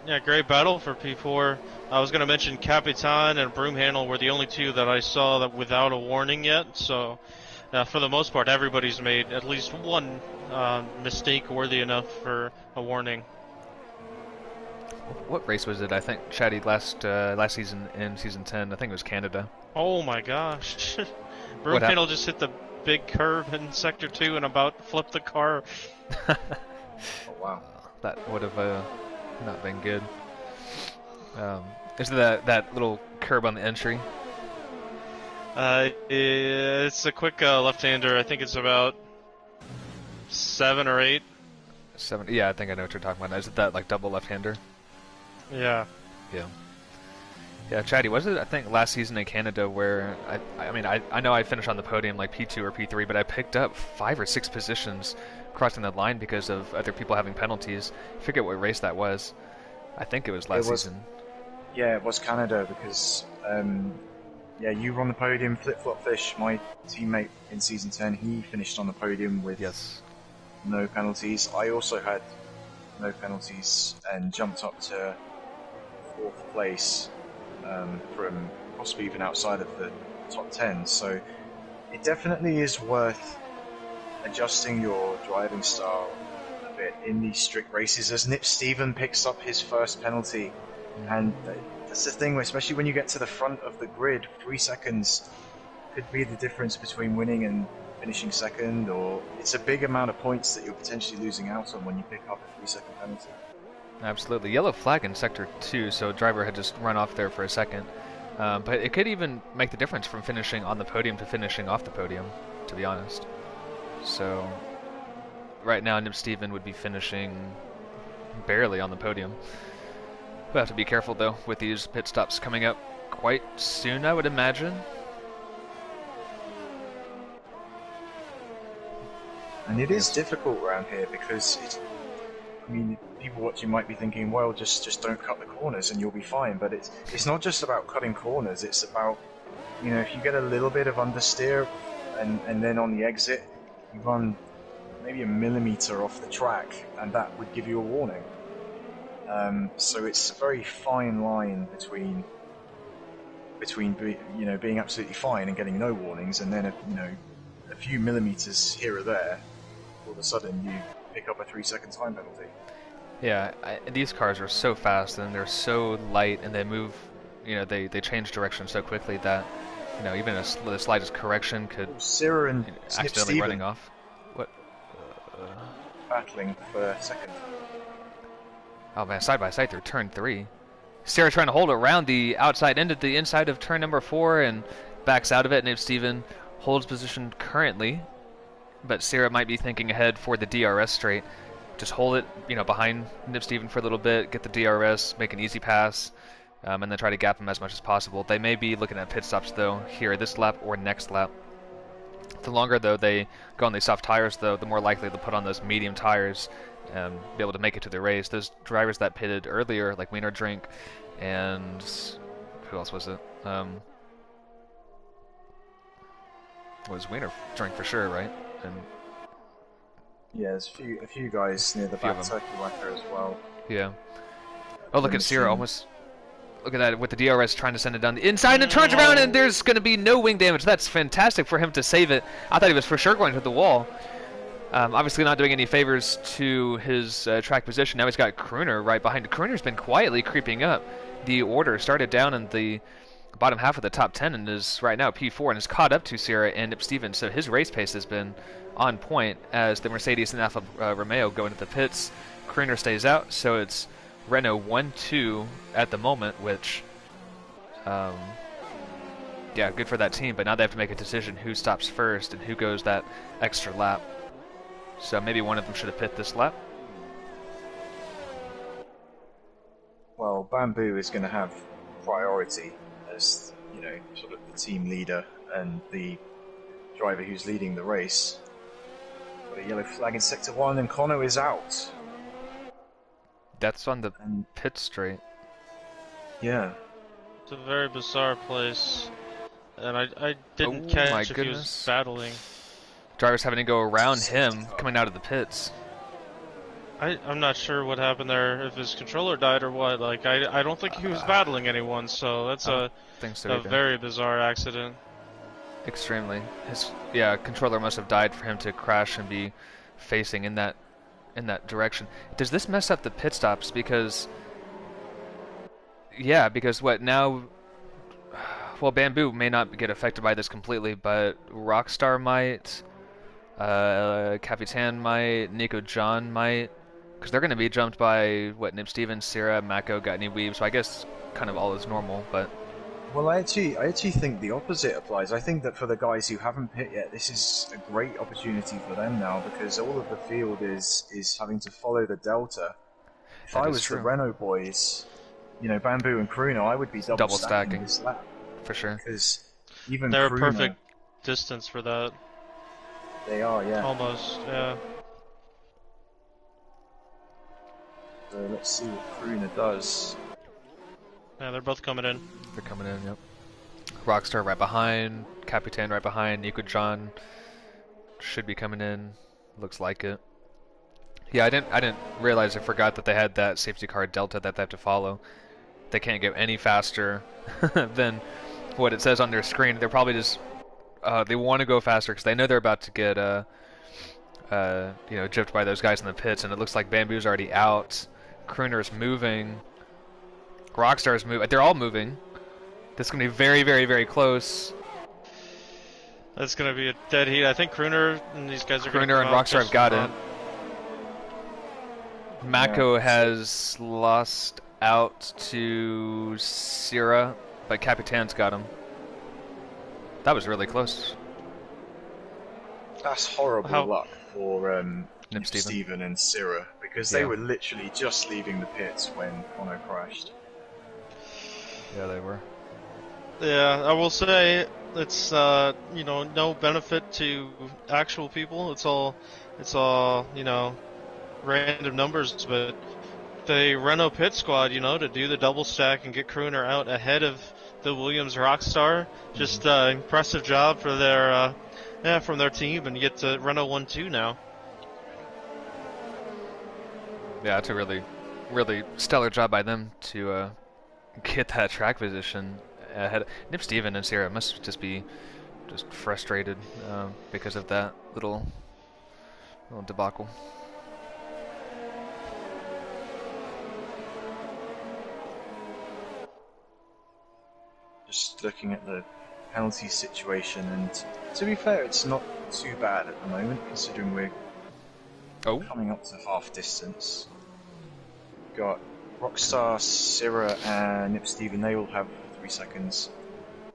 Speaker 3: Yeah, great battle for P4. I was going to mention Capitan and Broomhandle were the only 2 that I saw that without a warning yet. So for the most part, everybody's made at least 1 mistake worthy enough for a warning.
Speaker 1: What race was it? I think Chatty last season in season 10. I think it was Canada.
Speaker 3: Oh my gosh! Broomhandle just hit the big curve in sector 2 and about flipped the car.
Speaker 2: Oh wow!
Speaker 1: That would have not been good. Is that little curb on the entry?
Speaker 3: It's a quick left-hander. I think it's about 7 or 8.
Speaker 1: 7. Yeah, I think I know what you're talking about. Is it that like double left-hander?
Speaker 3: Yeah.
Speaker 1: Yeah. Yeah, Chatty, was it, I think, last season in Canada where, I know I finished on the podium like P2 or P3, but I picked up 5 or 6 positions crossing the line because of other people having penalties. I forget what race that was. I think it was last season.
Speaker 2: Yeah, it was Canada because, yeah, you were on the podium, Flip-Flop Fish, my teammate in Season 10, he finished on the podium with no penalties. I also had no penalties and jumped up to 4th place from possibly even outside of the top 10. So it definitely is worth adjusting your driving style a bit in these strict races as Nip Steven picks up his first penalty. And that's the thing, especially when you get to the front of the grid, 3 seconds could be the difference between winning and finishing second, or it's a big amount of points that you're potentially losing out on when you pick up a 3-second penalty.
Speaker 1: Absolutely. Yellow flag in sector 2, so driver had just run off there for a second. But it could even make the difference from finishing on the podium to finishing off the podium, to be honest. So right now Nip Steven would be finishing barely on the podium. We'll have to be careful though with these pit stops coming up quite soon, I would imagine.
Speaker 2: And it is difficult around here because I mean, people watching might be thinking, well, just don't cut the corners and you'll be fine. But it's not just about cutting corners. It's about, you know, if you get a little bit of understeer and then on the exit you run maybe a millimeter off the track, and that would give you a warning. So it's a very fine line between being absolutely fine and getting no warnings, and then a few millimeters here or there, all of a sudden you pick up a 3-second time penalty.
Speaker 1: Yeah, these cars are so fast and they're so light, and they move. They change direction so quickly that even the slightest correction could
Speaker 2: Sierra and
Speaker 1: accidentally running off. What?
Speaker 2: Battling for second.
Speaker 1: Oh man, side by side through turn 3. Sarah trying to hold around the outside end at the inside of turn number 4 and backs out of it. Nib Steven holds position currently, but Sarah might be thinking ahead for the DRS straight. Just hold it, behind Nib Steven for a little bit, get the DRS, make an easy pass, and then try to gap him as much as possible. They may be looking at pit stops though here this lap or next lap. The longer though they go on these soft tires though, the more likely they'll put on those medium tires and be able to make it to the race. Those drivers that pitted earlier, like Wiener Drink, and who else was it? Was Wiener Drink for sure, right? And
Speaker 2: yeah, there's a few guys near the back turkey whacker as well.
Speaker 1: Yeah. Oh, look at Sierra almost. Look at that with the DRS trying to send it down the inside and turns around, and there's going to be no wing damage. That's fantastic for him to save it. I thought he was for sure going to the wall. Obviously not doing any favors to his track position. Now he's got Kruner right behind. Kruner's been quietly creeping up. The order started down in the bottom half of the top 10 and is right now P4 and is caught up to Sierra and Nip Stevens. So his race pace has been on point as the Mercedes and Alfa Romeo go into the pits. Kruner stays out, so it's Renault 1-2 at the moment, which, yeah, good for that team. But now they have to make a decision who stops first and who goes that extra lap. So maybe one of them should have pit this lap.
Speaker 2: Well, Bamboo is going to have priority as, sort of the team leader and the driver who's leading the race. Got a yellow flag in Sector 1 and Kono is out.
Speaker 1: That's on the pit straight.
Speaker 2: Yeah.
Speaker 3: It's a very bizarre place. And I didn't catch if he was battling.
Speaker 1: Drivers having to go around him coming out of the pits.
Speaker 3: I'm not sure what happened there, if his controller died or what. Like, I don't think he was battling anyone, so that's a very bizarre accident.
Speaker 1: Extremely. His controller must have died for him to crash and be facing in that direction. Does this mess up the pit stops? Because what now? Well, Bamboo may not get affected by this completely, but Rockstar might, Capitan might, Nico John might, because they're going to be jumped by Nib Stevens, Sierra, Mako, Gutney, Weeb. So I guess kind of all is normal, but.
Speaker 2: Well, I actually think the opposite applies. I think that for the guys who haven't pit yet, this is a great opportunity for them now, because all of the field is having to follow the Delta. If I was the Renault boys, Bamboo and Kruner, I would be double stacking this lap.
Speaker 1: For sure.
Speaker 2: Because even
Speaker 3: they're
Speaker 2: Kruner,
Speaker 3: a perfect distance for that.
Speaker 2: They are, yeah.
Speaker 3: Almost, yeah.
Speaker 2: So let's see what Kruner does.
Speaker 3: Yeah, they're both coming in.
Speaker 1: They're coming in, yep. Rockstar right behind, Capitan right behind, Nico John should be coming in. Looks like it. Yeah, I didn't realize, I forgot that they had that safety car Delta that they have to follow. They can't get any faster than what it says on their screen. They're probably just they want to go faster because they know they're about to get gypped by those guys in the pits, and it looks like Bamboo's already out. Kruner's moving. Rockstar's moving. They're all moving. This is going to be very, very, very close.
Speaker 3: That's going to be a dead heat. I think Kruner and these guys are going to
Speaker 1: Kruner and Rockstar have got it. Mako has lost out to Sierra, but Capitan's got him. That was really close.
Speaker 2: That's horrible luck for
Speaker 1: Nib
Speaker 2: Steven and Sierra, because they were literally just leaving the pits when Kono crashed.
Speaker 1: Yeah, they were.
Speaker 3: Yeah, I will say it's no benefit to actual people. It's all random numbers, but the Renault pit squad, to do the double stack and get Crooner out ahead of the Williams Rockstar, just impressive job for from their team, and get to Renault 1-2 now.
Speaker 1: Yeah, it's a really, really stellar job by them to get that track position ahead. Nip Steven and Sierra must just be frustrated because of that little debacle.
Speaker 2: Just looking at the penalty situation, and to be fair, it's not too bad at the moment, considering we're coming up to half distance. We've got Rockstar, Syrah, and Nip Steven, they all have 3 seconds.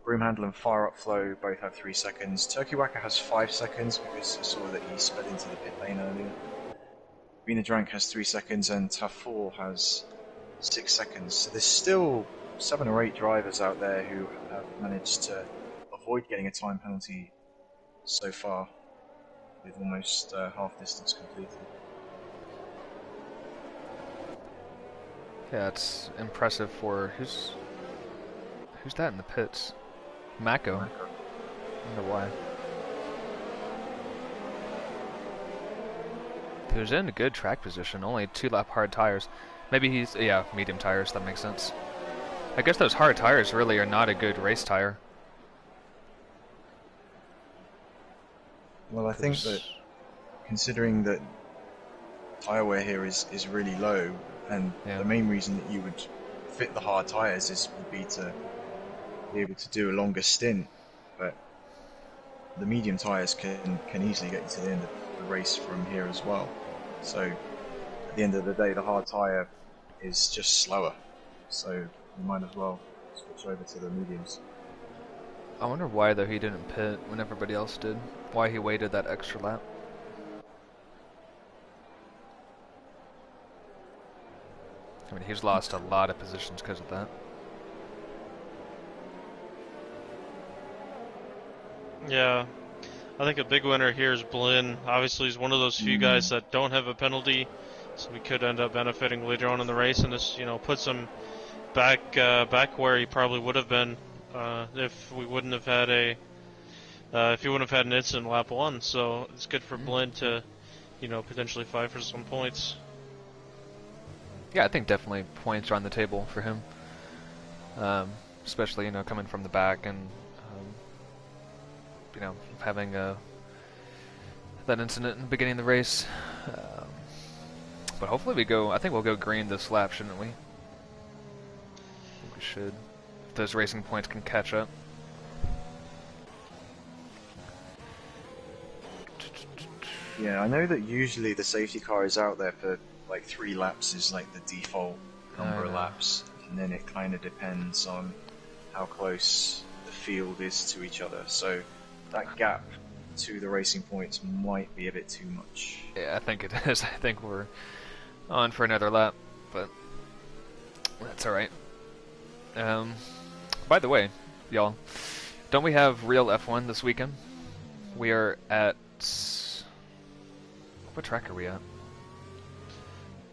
Speaker 2: Broomhandle and Fire Up Flow both have 3 seconds. Turkey Wacker has 5 seconds because I saw that he sped into the pit lane earlier. Vina Drank has 3 seconds, and Tafor has 6 seconds. So there's still 7 or 8 drivers out there who have managed to avoid getting a time penalty so far, with almost half distance completed.
Speaker 1: Yeah, it's impressive for who's that in the pits? Mako. I wonder why. He was in a good track position, only 2-lap hard tires. Maybe he's, medium tires, that makes sense. I guess those hard tires really are not a good race tire.
Speaker 2: Well, I think that considering that tire wear here is really low, and the main reason that you would fit the hard tires would be to be able to do a longer stint, but the medium tires can easily get you to the end of the race from here as well. So at the end of the day, the hard tire is just slower, so you might as well switch over to the mediums.
Speaker 1: I wonder why though he didn't pit when everybody else did. Why he waited that extra lap. I mean, he's lost a lot of positions because of that.
Speaker 3: Yeah, I think a big winner here is Blinn. Obviously, he's one of those few guys that don't have a penalty, so we could end up benefiting later on in the race, and this, puts him back where he probably would have been if we wouldn't have had if he wouldn't have had an incident in lap 1. So it's good for Blinn to, potentially fight for some points.
Speaker 1: Yeah, I think definitely points are on the table for him, especially coming from the back and having that incident in the beginning of the race. But hopefully I think we'll go green this lap, shouldn't we? I think we should. If those racing points can catch up.
Speaker 2: Yeah, I know that usually the safety car is out there for like 3 laps is like the default number of laps, and then it kind of depends on how close the field is to each other. So that gap to the racing points might be a bit too much.
Speaker 1: Yeah, I think it is. I think we're on for another lap, but that's alright. By the way, y'all, don't we have real F1 this weekend? We are at... What track are we at?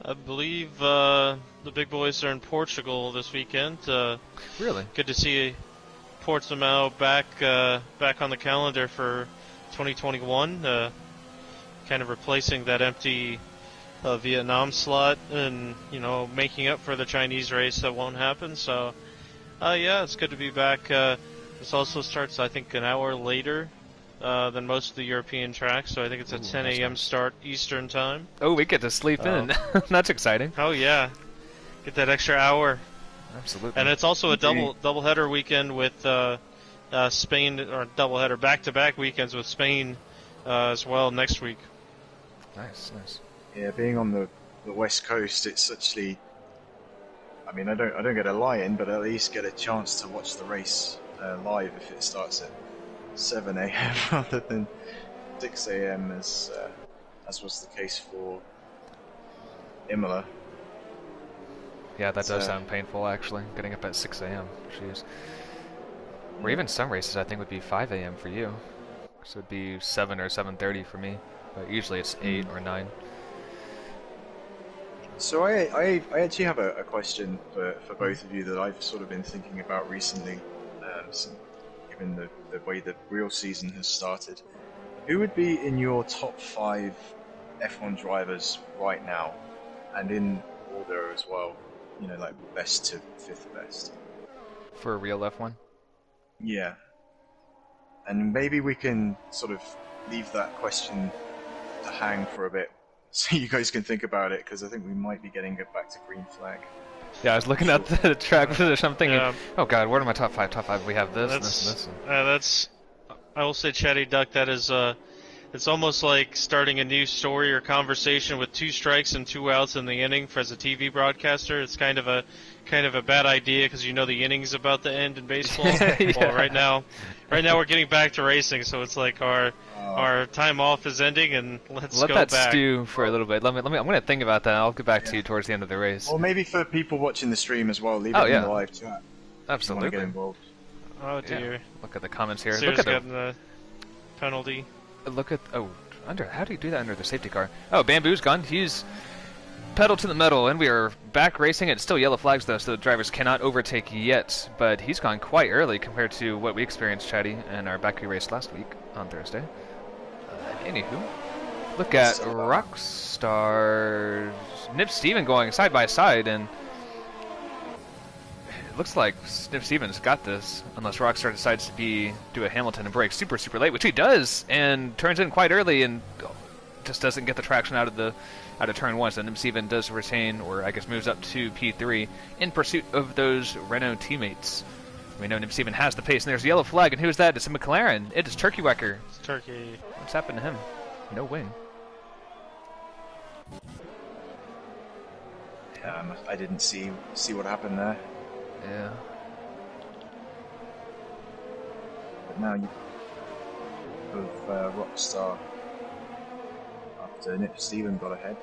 Speaker 3: I believe the big boys are in Portugal this weekend.
Speaker 1: Really?
Speaker 3: Good to see Portimao back on the calendar for 2021, kind of replacing that empty Vietnam slot, and making up for the Chinese race that won't happen. So it's good to be back. This also starts, I think, an hour later than most of the European tracks, so I think it's a 10 a.m. start Eastern time.
Speaker 1: Oh, we get to sleep in. That's exciting.
Speaker 3: Oh yeah, get that extra hour.
Speaker 1: Absolutely.
Speaker 3: And it's also a doubleheader weekend with Spain, or doubleheader back-to-back weekends with Spain as well next week.
Speaker 1: Nice.
Speaker 2: Yeah, being on the West Coast, it's actually, I mean, I don't get a lie-in, but at least get a chance to watch the race live if it starts at 7 a.m. rather than 6 a.m. as was the case for Imola.
Speaker 1: Yeah, that does sound painful, actually. Getting up at 6 a.m. Jeez. Or even some races, I think, would be 5 a.m. for you. So it'd be 7 or 7:30 for me. But usually it's 8 or 9.
Speaker 2: So I actually have a question for both of you that I've sort of been thinking about recently, given the way the real season has started. Who would be in your top 5 F1 drivers right now, and in order as well? You know, like best to 5th best.
Speaker 1: For a real F1?
Speaker 2: Yeah. And maybe we can sort of leave that question to hang for a bit, so you guys can think about it, because I think we might be getting it back to green flag.
Speaker 1: Yeah, I was looking at the track position. I'm thinking, oh god, what are my top 5? Top 5, we have this, this, and this.
Speaker 3: I will say, Chatty Duck, that is it's almost like starting a new story or conversation with 2 strikes and 2 outs in the inning for as a TV broadcaster. It's kind of a bad idea because you know the inning's about to end in baseball.
Speaker 1: Yeah.
Speaker 3: Well, right now we're getting back to racing, so it's like our time off is ending, and let's
Speaker 1: let
Speaker 3: go
Speaker 1: that
Speaker 3: back.
Speaker 1: stew for a little bit. I'm gonna think about that. I'll get back to you towards the end of the race.
Speaker 2: Or maybe for people watching the stream as well, leave it in the live chat.
Speaker 1: Absolutely.
Speaker 2: If you want to get involved.
Speaker 3: Oh dear.
Speaker 1: Yeah. Look at the comments here.
Speaker 3: Sarah's
Speaker 1: Look at
Speaker 3: getting the penalty.
Speaker 1: Look at how do you do that under the safety car? Oh, Bamboo's gone. He's pedal to the metal, and we are back racing. It's still yellow flags though, so the drivers cannot overtake yet. But he's gone quite early compared to what we experienced, Chatty, in our Baku race last week on Thursday. Anywho, look at Rockstar Nip Steven going side by side, and it looks like Nip Stevens got this, unless Rockstar decides to do a Hamilton and brake super late, which he does, and turns in quite early, and just doesn't get the traction out of turn 1. So Nip Steven does retain, or I guess moves up to P3 in pursuit of those Renault teammates. We know Nip Steven has the pace, and there's a yellow flag, and who's that? It's a McLaren. It is Turkey Wecker.
Speaker 3: It's Turkey.
Speaker 1: What's happened to him? No win.
Speaker 2: Yeah, I didn't see what happened there.
Speaker 1: Yeah.
Speaker 2: But now you have Rockstar after Nip Steven got ahead.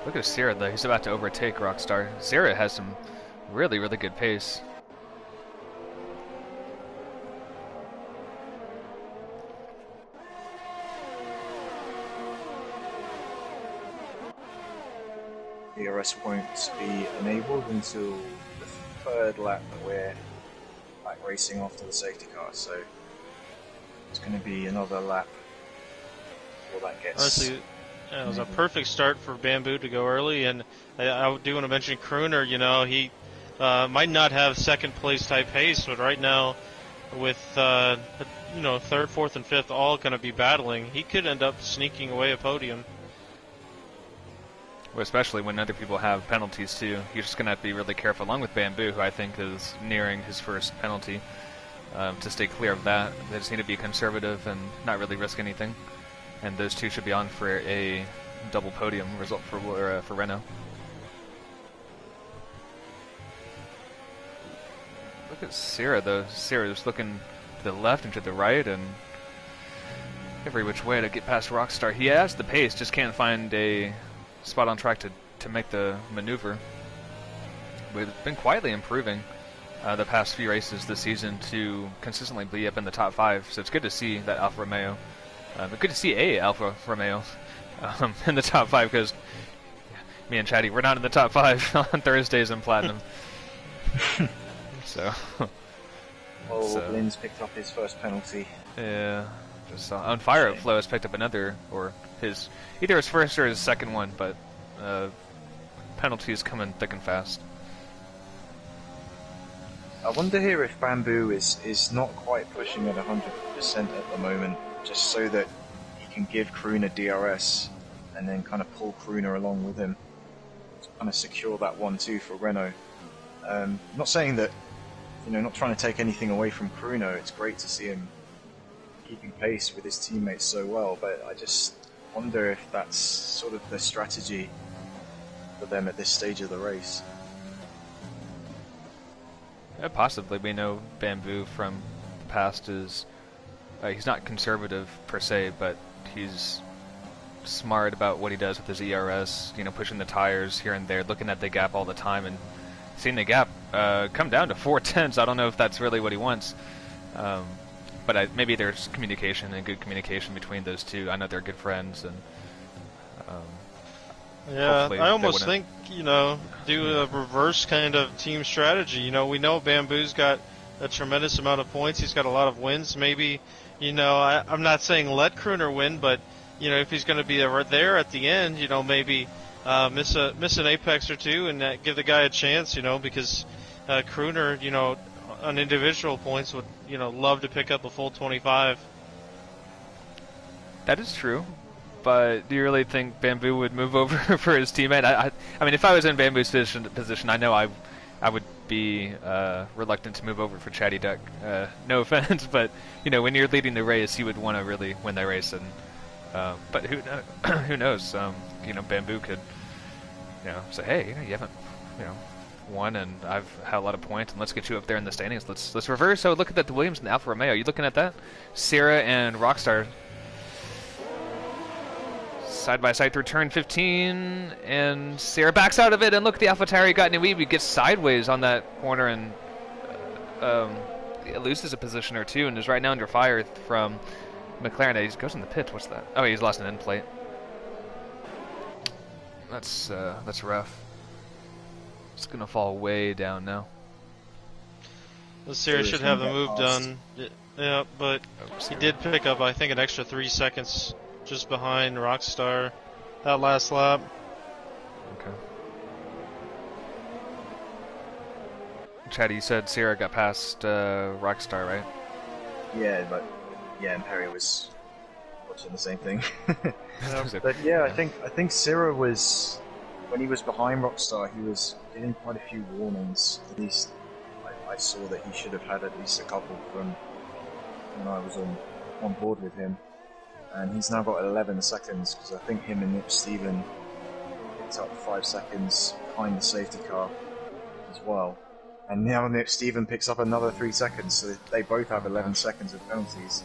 Speaker 1: Look at Sierra though. He's about to overtake Rockstar. Sierra has some really good pace.
Speaker 2: DRS won't be enabled until the 3rd lap that we're back racing after the safety car, so it's going to be another lap before that gets...
Speaker 3: Honestly, it was a perfect start for Bamboo to go early, and I do want to mention Crooner. You know, he might not have second place type pace, but right now with 3rd, 4th, and 5th all going to be battling, he could end up sneaking away a podium.
Speaker 1: Well, especially when other people have penalties too. You're just going to have to be really careful, along with Bamboo, who I think is nearing his first penalty, to stay clear of that. They just need to be conservative and not really risk anything. And those two should be on for a double podium result for Renault. Look at Sierra though. Sierra's looking to the left and to the right and every which way to get past Rockstar. He has the pace, just can't find a spot on track to make the maneuver. We've been quietly improving the past few races this season to consistently be up in the top 5, so it's good to see that Alfa Romeo, good to see a Alfa Romeo in the top 5, because me and Chatty, we're not in the top 5 on Thursdays in Platinum. So
Speaker 2: Lynn's picked up his first penalty.
Speaker 1: Yeah. On Fire Flow has picked up another, or either his first or his second one, but penalties coming thick and fast.
Speaker 2: I wonder here if Bamboo is not quite pushing at 100% at the moment, just so that he can give Crooner DRS and then kind of pull Crooner along with him to kind of secure that 1-2 for Renault. Not saying that, not trying to take anything away from Crooner. It's great to see him keeping pace with his teammates so well, but I just wonder if that's sort of the strategy for them at this stage of the race.
Speaker 1: Possibly. We know Bamboo from the past is he's not conservative per se, but he's smart about what he does with his ERS, you know, pushing the tires here and there, looking at the gap all the time, and seeing the gap come down to 4/10. I don't know if that's really what he wants. But maybe there's communication and good communication between those two. I know they're good friends, and
Speaker 3: yeah, I almost think, you know, do a reverse kind of team strategy. You know, we know Bamboo's got a tremendous amount of points. He's got a lot of wins. Maybe, you know, I'm not saying let Crooner win, but, you know, if he's going to be there at the end, you know, maybe miss an apex or two and give the guy a chance, you know, because Crooner, you know, on individual points would, you know, love to pick up a full 25.
Speaker 1: That is true. But do you really think Bamboo would move over for his teammate? I mean, if I was in Bamboo's position, I know I would be reluctant to move over for Chatty Duck. No offense, but you know, when you're leading the race, you would want to really win the race. And but who knows? You know, Bamboo could, you know, say, hey, you know, you haven't, you know, won, and I've had a lot of points, and let's get you up there in the standings. Let's reverse. So look at the Williams and the Alfa Romeo. You looking at that? Sierra and Rockstar side by side through turn 15, and Sierra backs out of it, and look, the AlphaTauri got Nui gets sideways on that corner and loses a position or two, and is right now under fire from McLaren. He goes in the pits. What's that? Oh, he's lost an end plate. That's rough. It's gonna fall way down now.
Speaker 3: The Sierra should have the move done. Yeah, but he did pick up, I think, an extra 3 seconds just behind Rockstar that last lap.
Speaker 1: Okay. Chad, you said Sierra got past Rockstar, right?
Speaker 2: Yeah, but yeah, and Perry was watching the same thing.
Speaker 3: Yeah.
Speaker 2: But yeah, I think Sierra was, when he was behind Rockstar, he was getting quite a few warnings. At least I saw that he should have had at least a couple from when I was on board with him. And he's now got 11 seconds, because I think him and Nip Steven picked up 5 seconds behind the safety car as well. And now Nip Steven picks up another 3 seconds, so they both have 11 seconds of penalties,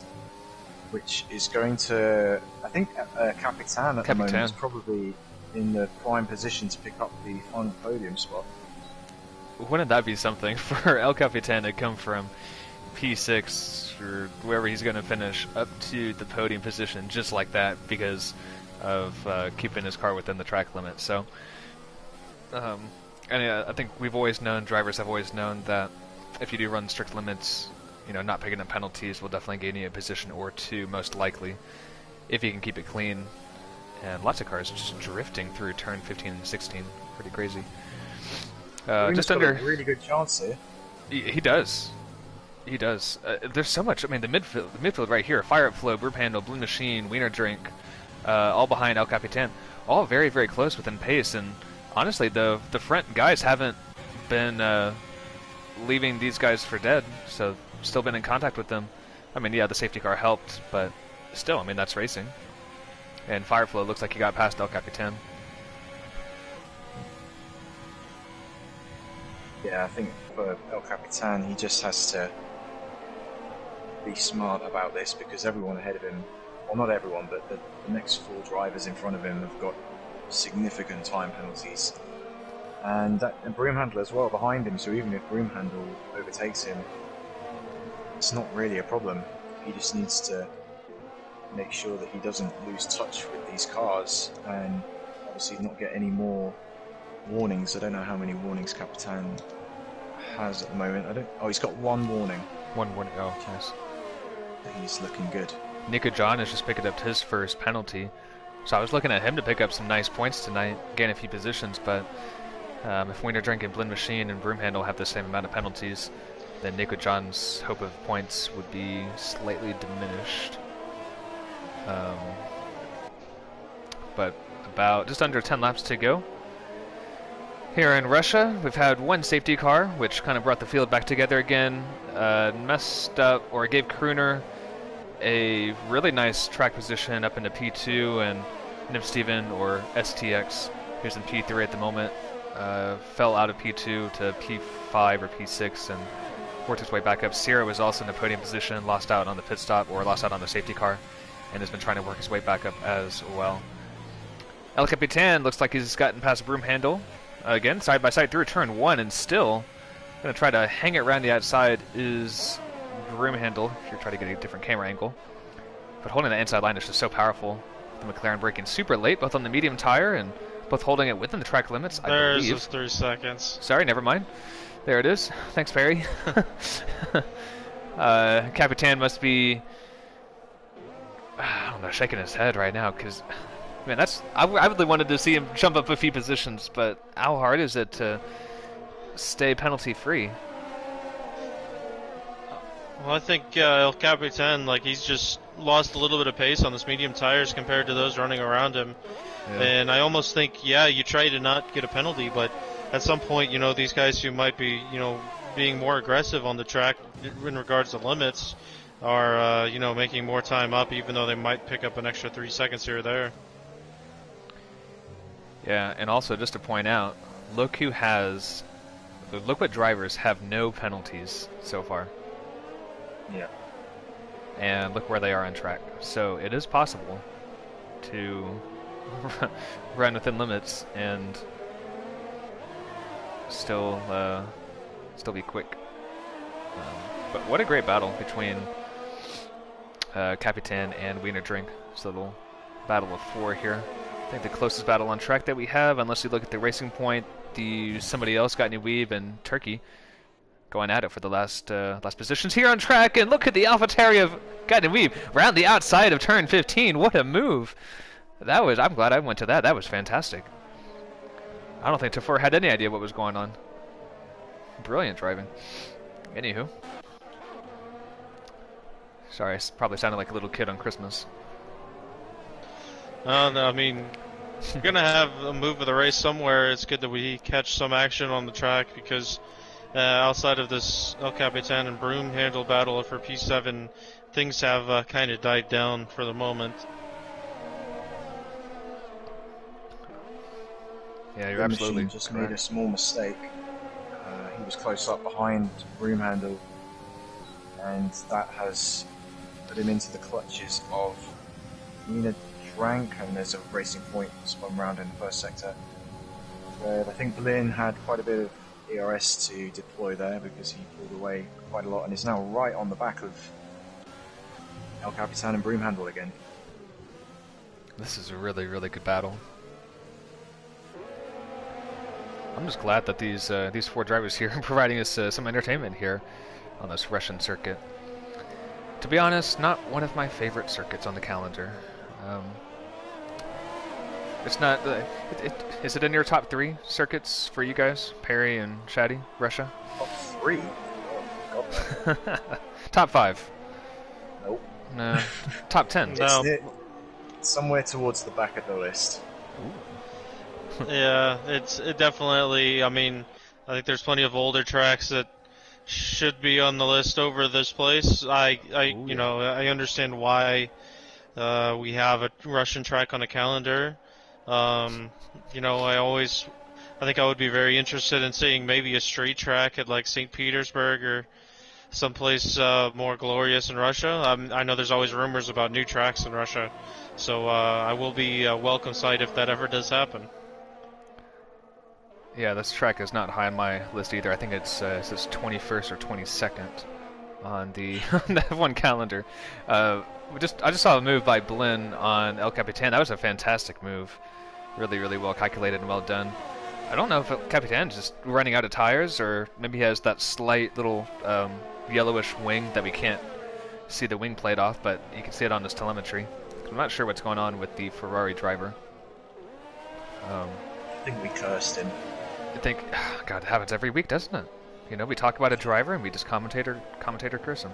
Speaker 2: which is going to, I think Capitan at the moment is probably in the prime position to pick up the final podium spot.
Speaker 1: Wouldn't that be something for El Capitan to come from P6 or wherever he's going to finish up to the podium position just like that because of keeping his car within the track limit. So, and I think we've always known, drivers have always known that if you do run strict limits, you know, not picking up penalties will definitely gain you a position or two, most likely, if you can keep it clean. And lots of cars just drifting through turn 15 and 16, pretty crazy. Just under
Speaker 2: a really good chance here.
Speaker 1: He does. He does. There's so much. I mean, the midfield right here: Fire Up Flow, Burp Handle, Blue Machine, Wiener Drink, all behind El Capitan, all very, very close within pace. And honestly, the front guys haven't been leaving these guys for dead. So still been in contact with them. I mean, yeah, the safety car helped, but still, I mean, that's racing. And Fire Flow looks like he got past El Capitan.
Speaker 2: Yeah, I think for El Capitan, he just has to be smart about this, because everyone ahead of him, well, not everyone, but the next 4 drivers in front of him have got significant time penalties. And Broomhandle as well behind him, so even if Broomhandle overtakes him, it's not really a problem. He just needs to make sure that he doesn't lose touch with these cars, and obviously not get any more warnings. I don't know how many warnings Capitan has at the moment. Oh, he's got 1 warning.
Speaker 1: 1 warning. Oh, nice.
Speaker 2: He's looking good.
Speaker 1: Nico John has just picked up his first penalty, so I was looking at him to pick up some nice points tonight, gain a few positions. But if Wiener Drink and Blend Machine and Broomhandle have the same amount of penalties, then Nico John's hope of points would be slightly diminished. But about just under 10 laps to go. Here in Russia, we've had 1 safety car, which kind of brought the field back together again. Messed up, or gave Crooner a really nice track position up into P2, and Nip Steven, or STX, who's in P3 at the moment, fell out of P2 to P5 or P6 and worked his way back up. Sierra was also in the podium position, lost out on the pit stop, or lost out on the safety car, and has been trying to work his way back up as well. El Capitan looks like he's gotten past Broom Handle. Again, side by side through turn 1, and still going to try to hang it around the outside is Broom Handle, if you're trying to get a different camera angle. But holding that inside line is just so powerful. The McLaren braking super late, both on the medium tire and both holding it within the track limits, I believe.
Speaker 3: There's 3 seconds.
Speaker 1: Sorry, never mind. There it is. Thanks, Perry. Capitan must be, I don't know, shaking his head right now, because, man, I really wanted to see him jump up a few positions, but how hard is it to stay penalty free?
Speaker 3: Well, I think El Capitan, like, he's just lost a little bit of pace on this medium tires compared to those running around him. Yeah. And I almost think, yeah, you try to not get a penalty, but at some point, you know, these guys who might be, you know, being more aggressive on the track in regards to limits are, you know, making more time up, even though they might pick up an extra 3 seconds here or there.
Speaker 1: Yeah, and also just to point out, look what drivers have no penalties so far.
Speaker 2: Yeah.
Speaker 1: And look where they are on track. So it is possible to run within limits and still be quick. But what a great battle between Capitan and Wiener Drink. It's a little battle of 4 here. I think the closest battle on track that we have, unless you look at the Racing Point, somebody else got New Weave and Turkey going at it for the last positions here on track. And look at the AlphaTauri of Got Weave round the outside of turn 15. What a move! I'm glad I went to that. That was fantastic. I don't think Tafur had any idea what was going on. Brilliant driving. Anywho. Sorry, I probably sounded like a little kid on Christmas.
Speaker 3: No, I mean, we're going to have a move of the race somewhere. It's good that we catch some action on the track because outside of this El Capitan and Broom Handle battle for P7, things have kind of died down for the moment.
Speaker 1: Yeah, you're absolutely
Speaker 2: just correct. Made a small mistake. He was close up behind Broom Handle, and that has put him into the clutches of Nina Drank, and there's a Racing Point spun round in the first sector. Where I think Berlin had quite a bit of ERS to deploy there because he pulled away quite a lot and is now right on the back of El Capitan and Broom Handle again.
Speaker 1: This is a really, really good battle. I'm just glad that these 4 drivers here are providing us some entertainment here on this Russian circuit. To be honest, not one of my favorite circuits on the calendar. It's not. Is it in your top 3 circuits for you guys, Perry and Shaddy, Russia?
Speaker 2: Top 3? Oh,
Speaker 1: top 5?
Speaker 2: Nope.
Speaker 1: No. Top 10?
Speaker 3: No.
Speaker 2: It's somewhere towards the back of the list.
Speaker 1: Ooh.
Speaker 3: Yeah, it definitely. I mean, I think there's plenty of older tracks that should be on the list over this place. You know, I understand why we have a Russian track on the calendar. You know, I think I would be very interested in seeing maybe a street track at like St. Petersburg or someplace more glorious in Russia. I know there's always rumors about new tracks in Russia, so I will be a welcome sight if that ever does happen.
Speaker 1: Yeah, this track is not high on my list either. I think it says 21st or 22nd on the F1 calendar. I just saw a move by Blinn on El Capitan. That was a fantastic move. Really, really well calculated and well done. I don't know if El Capitan's just running out of tires, or maybe he has that slight little yellowish wing that we can't see the wing plate off, but you can see it on his telemetry. I'm not sure what's going on with the Ferrari driver.
Speaker 2: I think we cursed him.
Speaker 1: I think, God, it happens every week, doesn't it? You know, we talk about a driver and we just commentator curse him.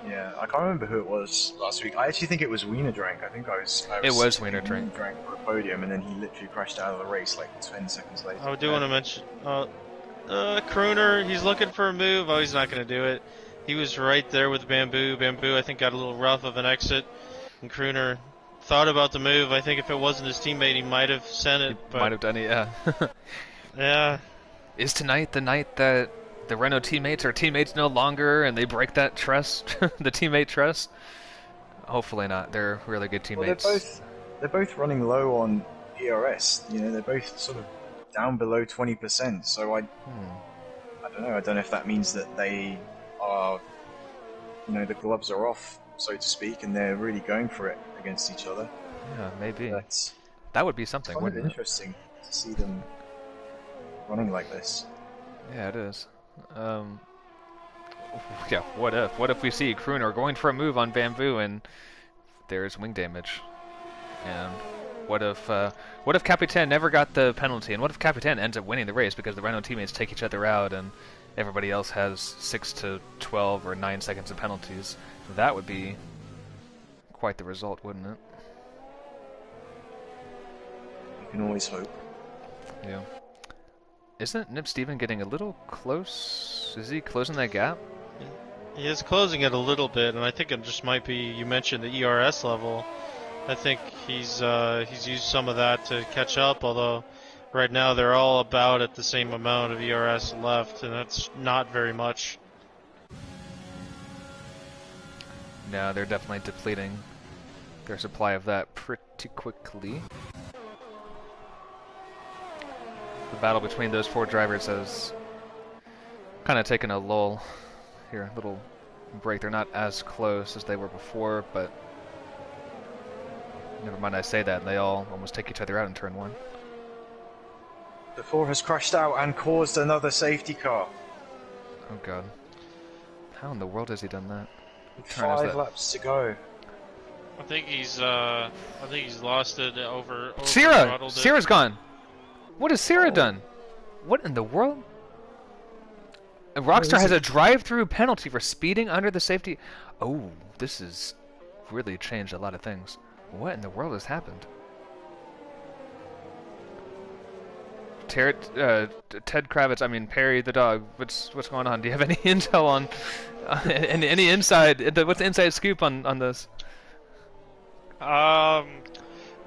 Speaker 2: Yeah, I can't remember who it was last week. I actually think it was Wiener Drank. I think I was
Speaker 1: it was Wiener Drank
Speaker 2: for a podium, and then he literally crashed out of the race like 10 seconds later.
Speaker 3: I do want to mention Crooner. He's looking for a move. Oh, he's not going to do it. He was right there with Bamboo. Bamboo, I think, got a little rough of an exit, and Crooner thought about the move. I think if it wasn't his teammate, he might have sent it.
Speaker 1: He might have done it, yeah.
Speaker 3: Yeah.
Speaker 1: Is tonight the night that the Renault teammates are teammates no longer and they break that trust, the teammate trust? Hopefully not. They're really good teammates.
Speaker 2: Well, they're both running low on ERS. You know, they're both sort of down below 20%. So I don't know. I don't know if that means that they are, you know, the gloves are off, so to speak, and they're really going for it against each other.
Speaker 1: Yeah, maybe.
Speaker 2: But
Speaker 1: That would be something,
Speaker 2: it's kind of
Speaker 1: wouldn't it?
Speaker 2: interesting to see them running like this.
Speaker 1: Yeah, it is. Yeah, what if? What if we see Crooner going for a move on Bamboo and there's wing damage? And what if Capitan never got the penalty? And what if Capitan ends up winning the race because the Renault teammates take each other out and everybody else has 6 to 12 or 9 seconds of penalties? That would be quite the result, wouldn't it?
Speaker 2: You can always hope.
Speaker 1: Yeah. Isn't Nip Steven getting a little close? Is he closing that gap?
Speaker 3: He is closing it a little bit, and I think it just might be, you mentioned the ERS level. I think he's used some of that to catch up, although right now they're all about at the same amount of ERS left, and that's not very much.
Speaker 1: No, they're definitely depleting their supply of that pretty quickly. The battle between those 4 drivers has kind of taken a lull here, a little break. They're not as close as they were before, but never mind I say that, they all almost take each other out in turn 1.
Speaker 2: The 4 has crashed out and caused another safety car.
Speaker 1: Oh god. How in the world has he done that?
Speaker 2: With 5 laps to go.
Speaker 3: I think he's lost it over
Speaker 1: Sierra!
Speaker 3: throttled it.
Speaker 1: Sierra's gone! What has Sierra done? What in the world? And Rockstar has a drive-through penalty for speeding under the safety... Oh, this has really changed a lot of things. What in the world has happened? Ted Kravitz, I mean Perry the dog. What's going on? Do you have any intel on any inside? What's the inside scoop on this?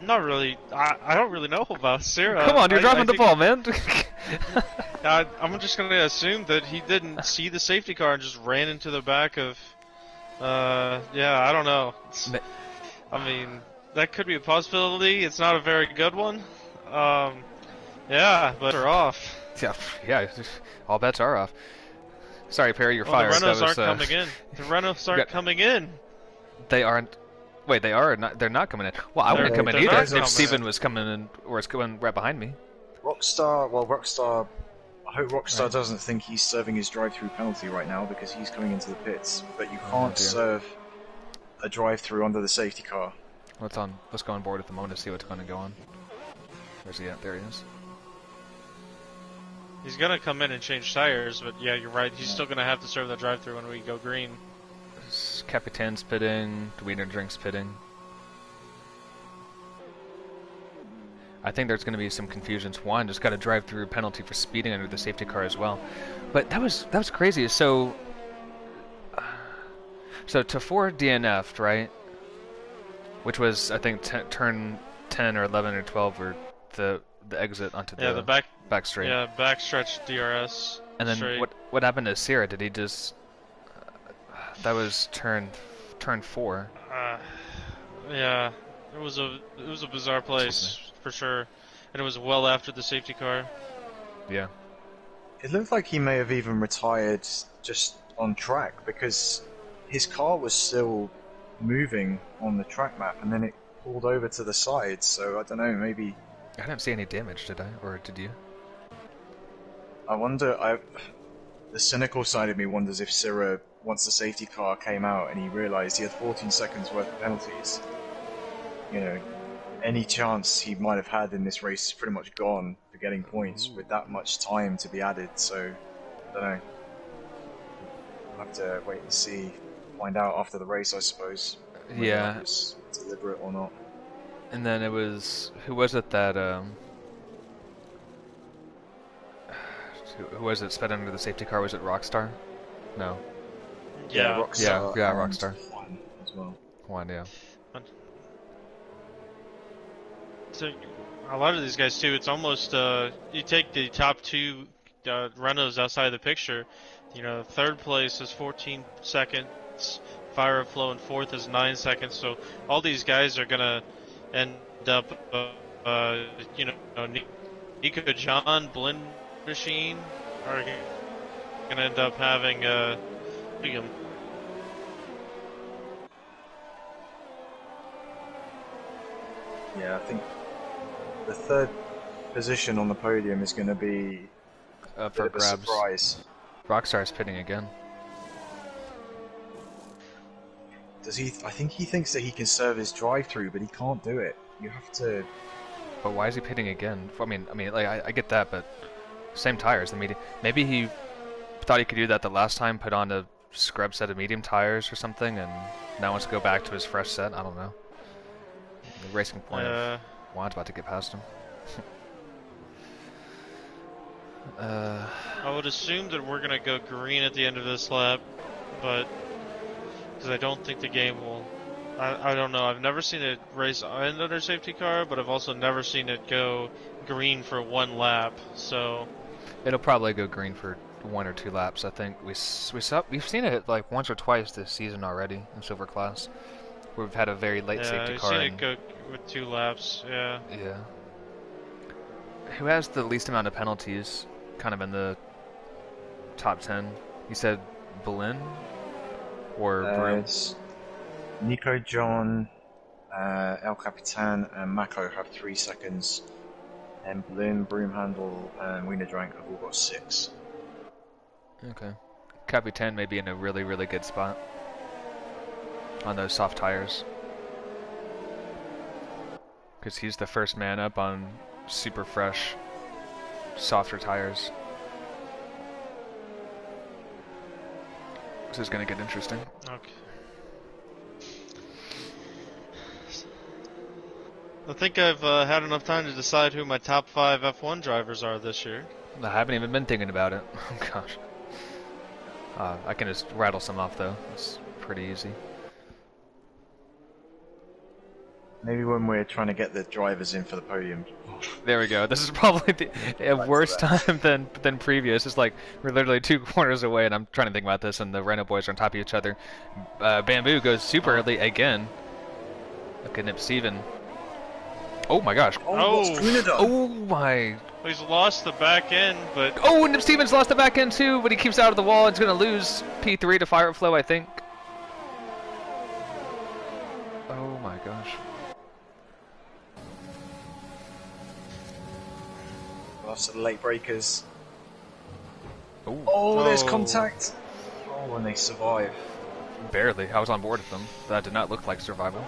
Speaker 3: Not really. I don't really know about Sarah.
Speaker 1: Come on, you're dropping the ball, man.
Speaker 3: I'm just gonna assume that he didn't see the safety car and just ran into the back of. Yeah, I don't know. I mean, that could be a possibility. It's not a very good one. Yeah, but they're off.
Speaker 1: Yeah, all bets are off. Sorry, Perry, you're fired.
Speaker 3: The Renaults aren't coming in. The Renaults aren't coming in.
Speaker 1: They aren't. Wait, they are not. They're not coming in. Well, I wouldn't come in either if Steven was coming in or was coming right behind me.
Speaker 2: Rockstar. I hope Rockstar doesn't think he's serving his drive-through penalty right now because he's coming into the pits. But you can't serve a drive-through under the safety car.
Speaker 1: Let's go on board at the moment to see what's going to go on. Where's he at? There he is.
Speaker 3: He's gonna come in and change tires, but yeah, you're right. He's still gonna have to serve that drive-through when we go green.
Speaker 1: Capitan's pitting. Wiener Drink's pitting. I think there's going to be some confusion. Juan just got a drive-through penalty for speeding under the safety car as well. But that was crazy. So Tafour DNF'd, right? Which was, I think, turn 10 or 11 or 12 or the exit onto the back straight.
Speaker 3: Yeah, backstretch DRS.
Speaker 1: And then
Speaker 3: straight.
Speaker 1: What happened to Sierra? Did he just? That was turn 4.
Speaker 3: Yeah, it was a bizarre place for sure, and it was well after the safety car.
Speaker 1: Yeah.
Speaker 2: It looked like he may have even retired just on track because his car was still moving on the track map, and then it pulled over to the side. So I don't know, maybe.
Speaker 1: I didn't see any damage, did I? Or did you?
Speaker 2: I wonder. The cynical side of me wonders if Sierra, once the safety car came out and he realised he had 14 seconds worth of penalties, you know, any chance he might have had in this race is pretty much gone for getting points with that much time to be added. So, I don't know. I'll have to wait and see, find out after the race, I suppose.
Speaker 1: Yeah.
Speaker 2: Whether it was deliberate or not.
Speaker 1: And then it was, who was it that who was it sped under the safety car? Was it Rockstar? No.
Speaker 3: Yeah,
Speaker 2: Rockstar.
Speaker 1: Yeah, Rockstar.
Speaker 2: Juan as well.
Speaker 1: Juan, yeah.
Speaker 3: So a lot of these guys too. It's almost you take the top 2 Renaults outside of the picture. You know, third place is 14 seconds. Fire Flow in fourth is 9 seconds. So all these guys are gonna, and up, you know, Nico John, Blend Machine are gonna end up having podium.
Speaker 2: Yeah, I think the third position on the podium is going to be a bit
Speaker 1: For
Speaker 2: of a
Speaker 1: grabs.
Speaker 2: surprise.
Speaker 1: Rockstar's pitting again.
Speaker 2: Does he? I think he thinks that he can serve his drive-through, but he can't do it. You have to.
Speaker 1: But why is he pitting again? I mean, like I get that, but same tires. Maybe he thought he could do that the last time, put on a scrub set of medium tires or something, and now wants to go back to his fresh set. I don't know. The racing point of Juan's about to get past him.
Speaker 3: I would assume that we're gonna go green at the end of this lap, but because I don't think the game will. I don't know. I've never seen it race under safety car, but I've also never seen it go green for one lap. So
Speaker 1: it'll probably go green for 1 or 2 laps. I think we've seen it like once or twice this season already in Silver Class. We've had a very late safety car.
Speaker 3: I've seen it go with 2 laps. Yeah.
Speaker 1: Yeah. Who has the least amount of penalties? Kind of in the top 10. You said Berlin or Broom?
Speaker 2: It's Nico John, El Capitan, and Mako have 3 seconds. And Berlin, Broomhandle, and Wiener Drank have all got 6.
Speaker 1: Okay. Capitan may be in a really, really good spot on those soft tires. Because he's the first man up on super fresh, softer tires. This is going to get interesting.
Speaker 3: Okay. I think I've had enough time to decide who my top 5 F1 drivers are this year.
Speaker 1: I haven't even been thinking about it. Oh gosh. I can just rattle some off though. It's pretty easy.
Speaker 2: Maybe when we're trying to get the drivers in for the podium.
Speaker 1: There we go. This is probably a worse time than previous. It's like we're literally 2 corners away, and I'm trying to think about this, and the Renault boys are on top of each other. Bamboo goes super early again. Look at Nip Steven. Oh my gosh.
Speaker 2: What's Gruna done?
Speaker 1: Oh my.
Speaker 3: He's lost the back end, but
Speaker 1: Oh, Nip Stevens lost the back end too, but he keeps out of the wall. It's going to lose P3 to Fire Flow, I think. Oh my gosh.
Speaker 2: Lost to the late breakers.
Speaker 1: Ooh.
Speaker 2: Oh, there's contact. Oh, and they survive.
Speaker 1: Barely. I was on board with them. That did not look like survival.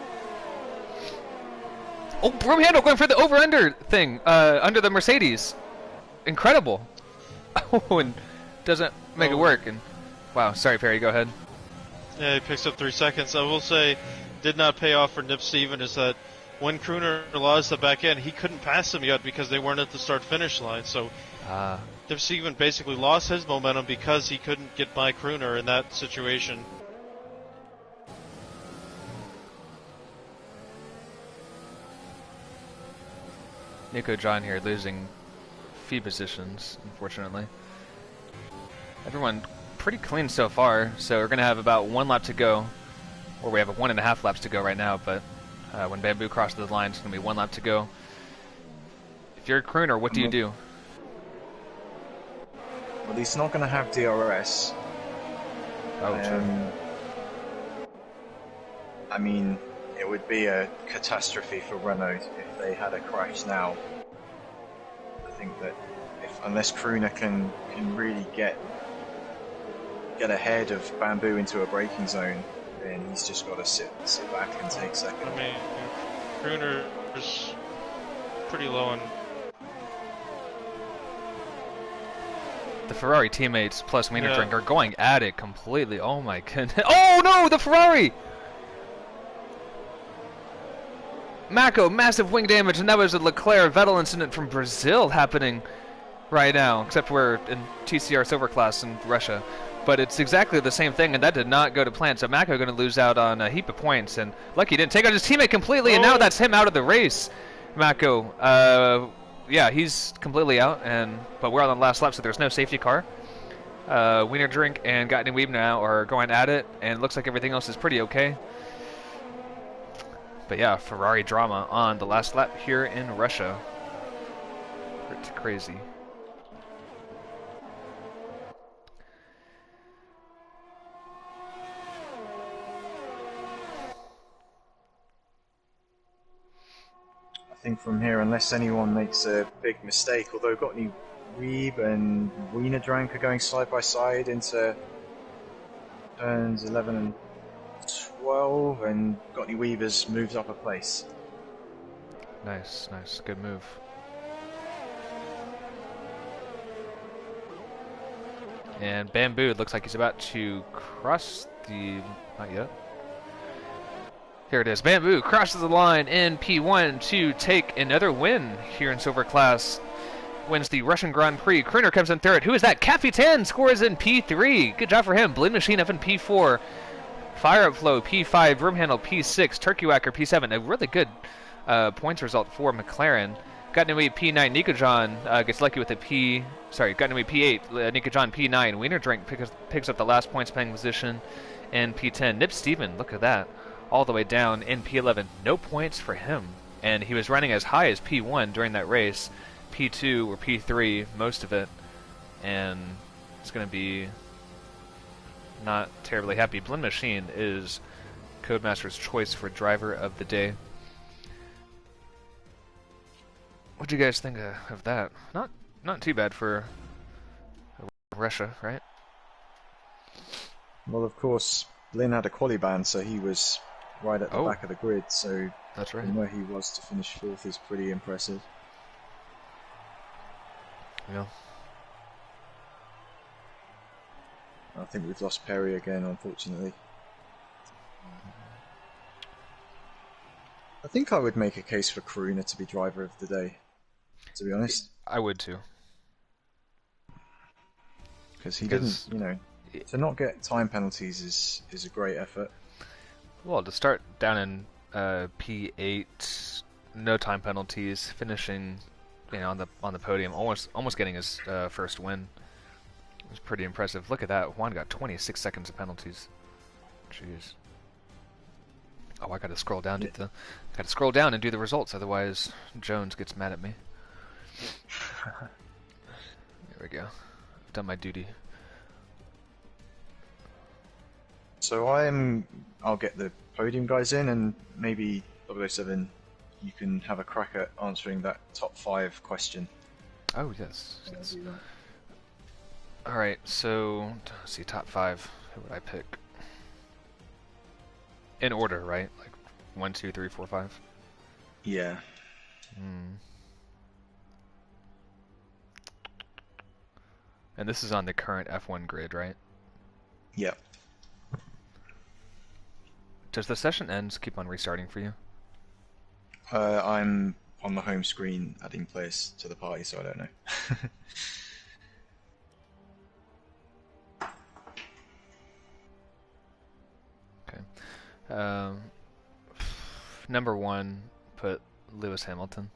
Speaker 1: Oh, broom handle going for the over-under thing under the Mercedes. Incredible. Oh, and doesn't make it work. And wow, sorry, Perry, go ahead.
Speaker 3: yeah, he picks up 3 seconds. I will say, did not pay off for Nip Steven is that when Crooner lost the back end, he couldn't pass him yet because they weren't at the start-finish line. So Nip Steven basically lost his momentum because he couldn't get by Crooner in that situation.
Speaker 1: Nico John here losing few positions, unfortunately. Everyone pretty clean so far, so we're going to have about 1 lap to go. Or we have 1.5 laps to go right now, but when Bamboo crosses the line, it's going to be 1 lap to go. If you're a crooner, what do you do?
Speaker 2: Well, he's not going to have DRS.
Speaker 1: Oh, true.
Speaker 2: I mean, it would be a catastrophe for Renault if they had a crash now. I think that unless Crooner can really get ahead of Bamboo into a braking zone, then he's just got to sit back and take second.
Speaker 3: I mean, Crooner is pretty low on.
Speaker 1: The Ferrari teammates plus Wiener Drink are going at it completely. Oh my goodness. Oh no, the Ferrari! Mako, massive wing damage, and that was a Leclerc-Vettel incident from Brazil happening right now, except we're in TCR Silver Class in Russia. But it's exactly the same thing, and that did not go to plan. So Mako going to lose out on a heap of points, and lucky he didn't take out his teammate completely, and now that's him out of the race. Mako, yeah, he's completely out, but we're on the last lap, so there's no safety car. Wiener Drink and Gottlieb now are going at it, and it looks like everything else is pretty okay. But yeah, Ferrari drama on the last lap here in Russia. It's crazy.
Speaker 2: I think from here, unless anyone makes a big mistake, although Gottlieb Weeb and Wiener Drank are going side by side into turns 11 and 12, and Gottlieb Weeb has moved up a place.
Speaker 1: Nice, nice, good move. And Bamboo, it looks like he's about to cross the... not yet. Here it is. Bamboo crosses the line in P1 to take another win here in Silver Class. Wins the Russian Grand Prix. Kruner comes in third. Who is that? Capitan scores in P3. Good job for him. Blade Machine up in P4. Fire Up Flow P5. Broom Handle P6. Turkey Whacker P7. A really good points result for McLaren. Got Nui P9. Nico John gets lucky with a P... Sorry, got Nui P8. Nico John P9. Wiener Drink picks up the last points playing position in P10. Nip Steven, look at that. All the way down in P11. No points for him. And he was running as high as P1 during that race. P2 or P3, most of it. And it's going to be not terribly happy. Blend Machine is Codemaster's choice for driver of the day. What do you guys think of that? Not too bad for Russia, right?
Speaker 2: Well, of course, Lynn had a quali ban, so he was right at the back of the grid. So
Speaker 1: that's right.
Speaker 2: From where he was to finish fourth is pretty impressive.
Speaker 1: Yeah.
Speaker 2: I think we've lost Perry again, unfortunately. I think I would make a case for Karuna to be driver of the day, to be honest.
Speaker 1: I would too.
Speaker 2: Because he didn't, to not get time penalties is a great effort.
Speaker 1: Well, to start down in P8, no time penalties, finishing, on the podium, almost getting his first win. It was pretty impressive. Look at that. Juan got 26 seconds of penalties. Jeez. Oh, I gotta scroll down and do the results, otherwise Jones gets mad at me. There we go. I've done my duty.
Speaker 2: So I'll get the podium guys in, and maybe 007, you can have a crack at answering that top 5 question.
Speaker 1: Oh yes. All right, so let's see, top 5. Who would I pick? In order, right? Like 1, 2, 3, 4, 5.
Speaker 2: Yeah.
Speaker 1: And this is on the current F1 grid, right?
Speaker 2: Yep.
Speaker 1: Does the session ends keep on restarting for you?
Speaker 2: I'm on the home screen adding players to the party, so I don't know.
Speaker 1: Okay. Number 1, put Lewis Hamilton.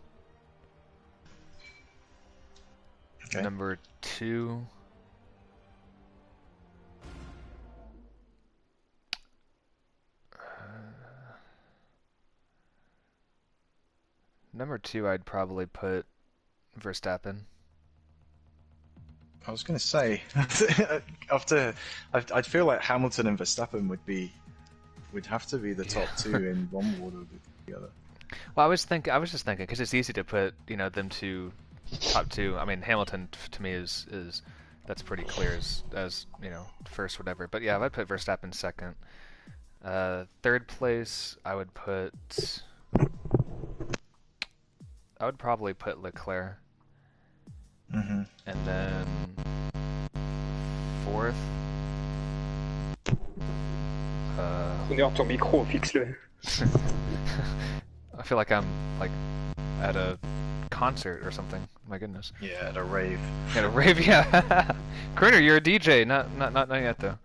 Speaker 1: Okay. Number 2. Number 2, I'd probably put Verstappen.
Speaker 2: I was going to say, I'd feel like Hamilton and Verstappen would have to be the top 2 in one order with the other.
Speaker 1: Well, I was just thinking because it's easy to put them to top 2. I mean, Hamilton to me is that's pretty clear as first, whatever. But yeah, I'd put Verstappen second. Third place, I would probably put Leclerc.
Speaker 2: Mm-hmm.
Speaker 1: And then 4th.
Speaker 4: Tourne ton micro, fixe-le.
Speaker 1: I feel like I'm at a concert or something. My goodness.
Speaker 2: Yeah, at a rave.
Speaker 1: At a rave, yeah. Kruner, you're a DJ. Not yet though.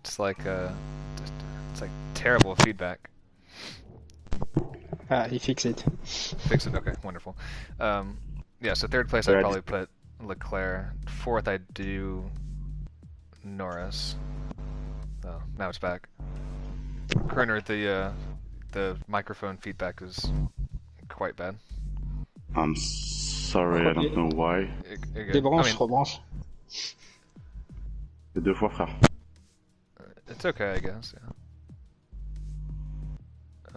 Speaker 1: It's like terrible feedback.
Speaker 4: He fixed it.
Speaker 1: Fix it. Okay, wonderful. Yeah, so third place I'd probably put Leclerc. 4th I'd do Norris. Oh, now it's back. Crooner, the microphone feedback is quite bad.
Speaker 5: I'm sorry, I don't know why.
Speaker 4: Débranche, rebranche.
Speaker 5: C'est 2 fois, frère.
Speaker 1: It's okay, I guess. Yeah.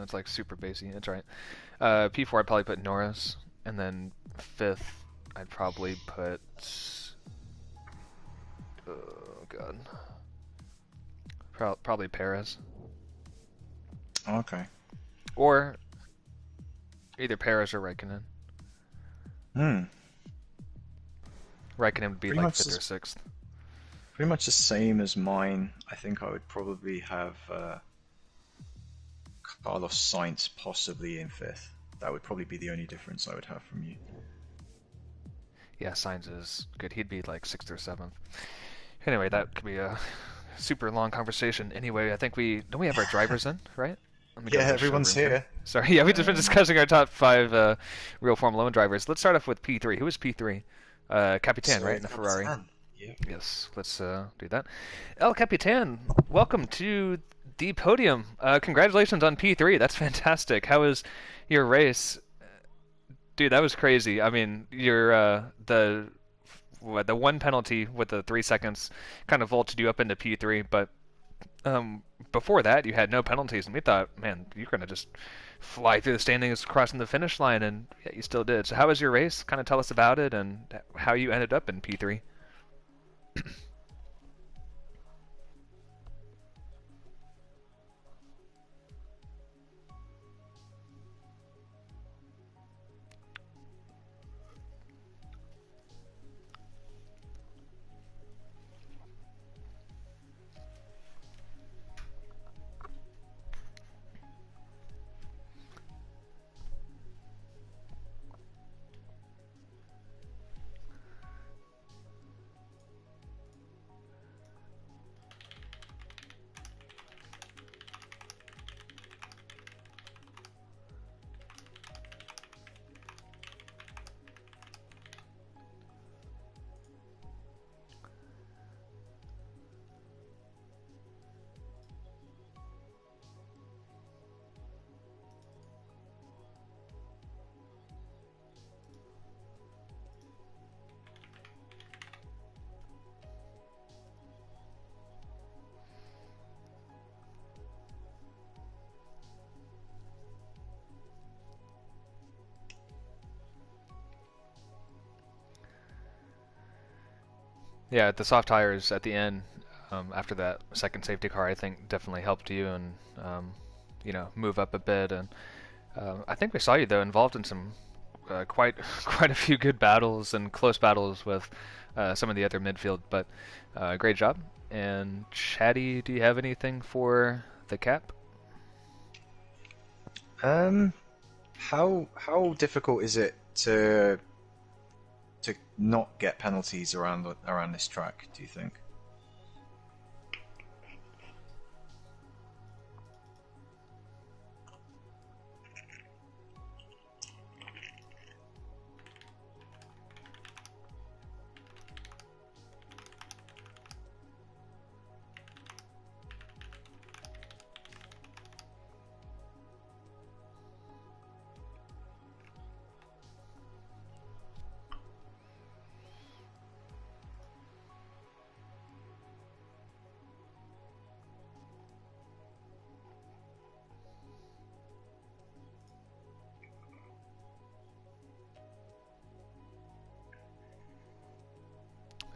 Speaker 1: It's like super bassy. That's right. P4, I'd probably put Norris, and then 5th, I'd probably put. Oh god. Probably Perez.
Speaker 2: Okay.
Speaker 1: Or either Perez or Raikkonen. Raikkonen would be
Speaker 2: Pretty
Speaker 1: like
Speaker 2: much
Speaker 1: 5th or 6th.
Speaker 2: Pretty much the same as mine. I think I would probably have Carlos Sainz possibly in 5th. That would probably be the only difference I would have from you.
Speaker 1: Yeah, Sainz is good. He'd be like 6th or 7th. Anyway, that could be a super long conversation. Anyway, I think don't we have our drivers in, right?
Speaker 2: Yeah, everyone's here.
Speaker 1: Sorry, yeah, we've just been discussing our top 5 real Formula 1 drivers. Let's start off with P3. Who is P3? Capitan, right? In the Ferrari.
Speaker 2: Yeah.
Speaker 1: Yes, let's do that. El Capitan, welcome to the podium. Congratulations on P3. That's fantastic. How was your race? Dude, that was crazy. I mean, your the one penalty with the 3 seconds kind of vaulted you up into P3, but before that you had no penalties, and we thought, man, you're gonna just fly through the standings, crossing the finish line, and yeah, you still did. So how was your race? Kind of tell us about it and how you ended up in P3. Yeah, the soft tires at the end, after that second safety car, I think definitely helped you and move up a bit. And I think we saw you though involved in some quite a few good battles and close battles with some of the other midfield. But great job. And Chatty, do you have anything for the cap?
Speaker 2: How difficult is it to not get penalties around this track, do you think?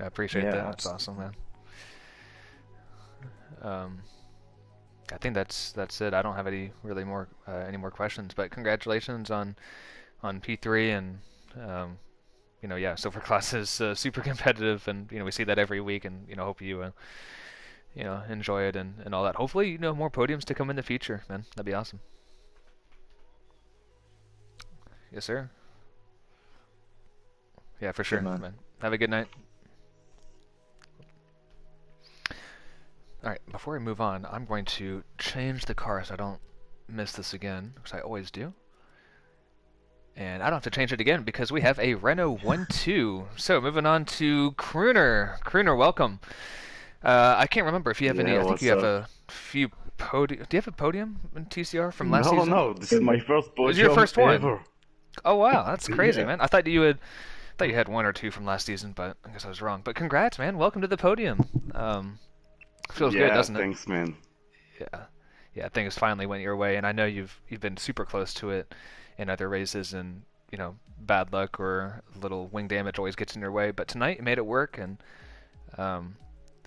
Speaker 1: I appreciate that. That's
Speaker 2: Absolutely.
Speaker 1: awesome, man. I think that's it. I don't have any more questions. But congratulations on P3 and yeah, Silver Class is super competitive, and we see that every week, and hope you enjoy it and all that. Hopefully, more podiums to come in the future, man. That'd be awesome. Yes, sir. Yeah, for sure, man. Have a good night. Alright, before we move on, I'm going to change the car so I don't miss this again, because I always do. And I don't have to change it again because we have a Renault 1-2. So moving on to Crooner. Crooner, welcome. I can't remember if you have any.
Speaker 5: Yeah,
Speaker 1: I think
Speaker 5: what's
Speaker 1: you have
Speaker 5: up?
Speaker 1: a few podium. Do you have a podium in TCR from last
Speaker 5: No,
Speaker 1: season?
Speaker 5: no, this is my first
Speaker 1: It was your
Speaker 5: podium
Speaker 1: first one.
Speaker 5: ever.
Speaker 1: Oh wow, that's crazy,
Speaker 5: Yeah.
Speaker 1: man. I thought you had one or two from last season, but I guess I was wrong. But congrats, man. Welcome to the podium. Feels good,
Speaker 5: Yeah,
Speaker 1: doesn't it?
Speaker 5: thanks, man.
Speaker 1: Yeah, yeah. Things finally went your way, and I know you've been super close to it in other races, and bad luck or a little wing damage always gets in your way. But tonight you made it work, um,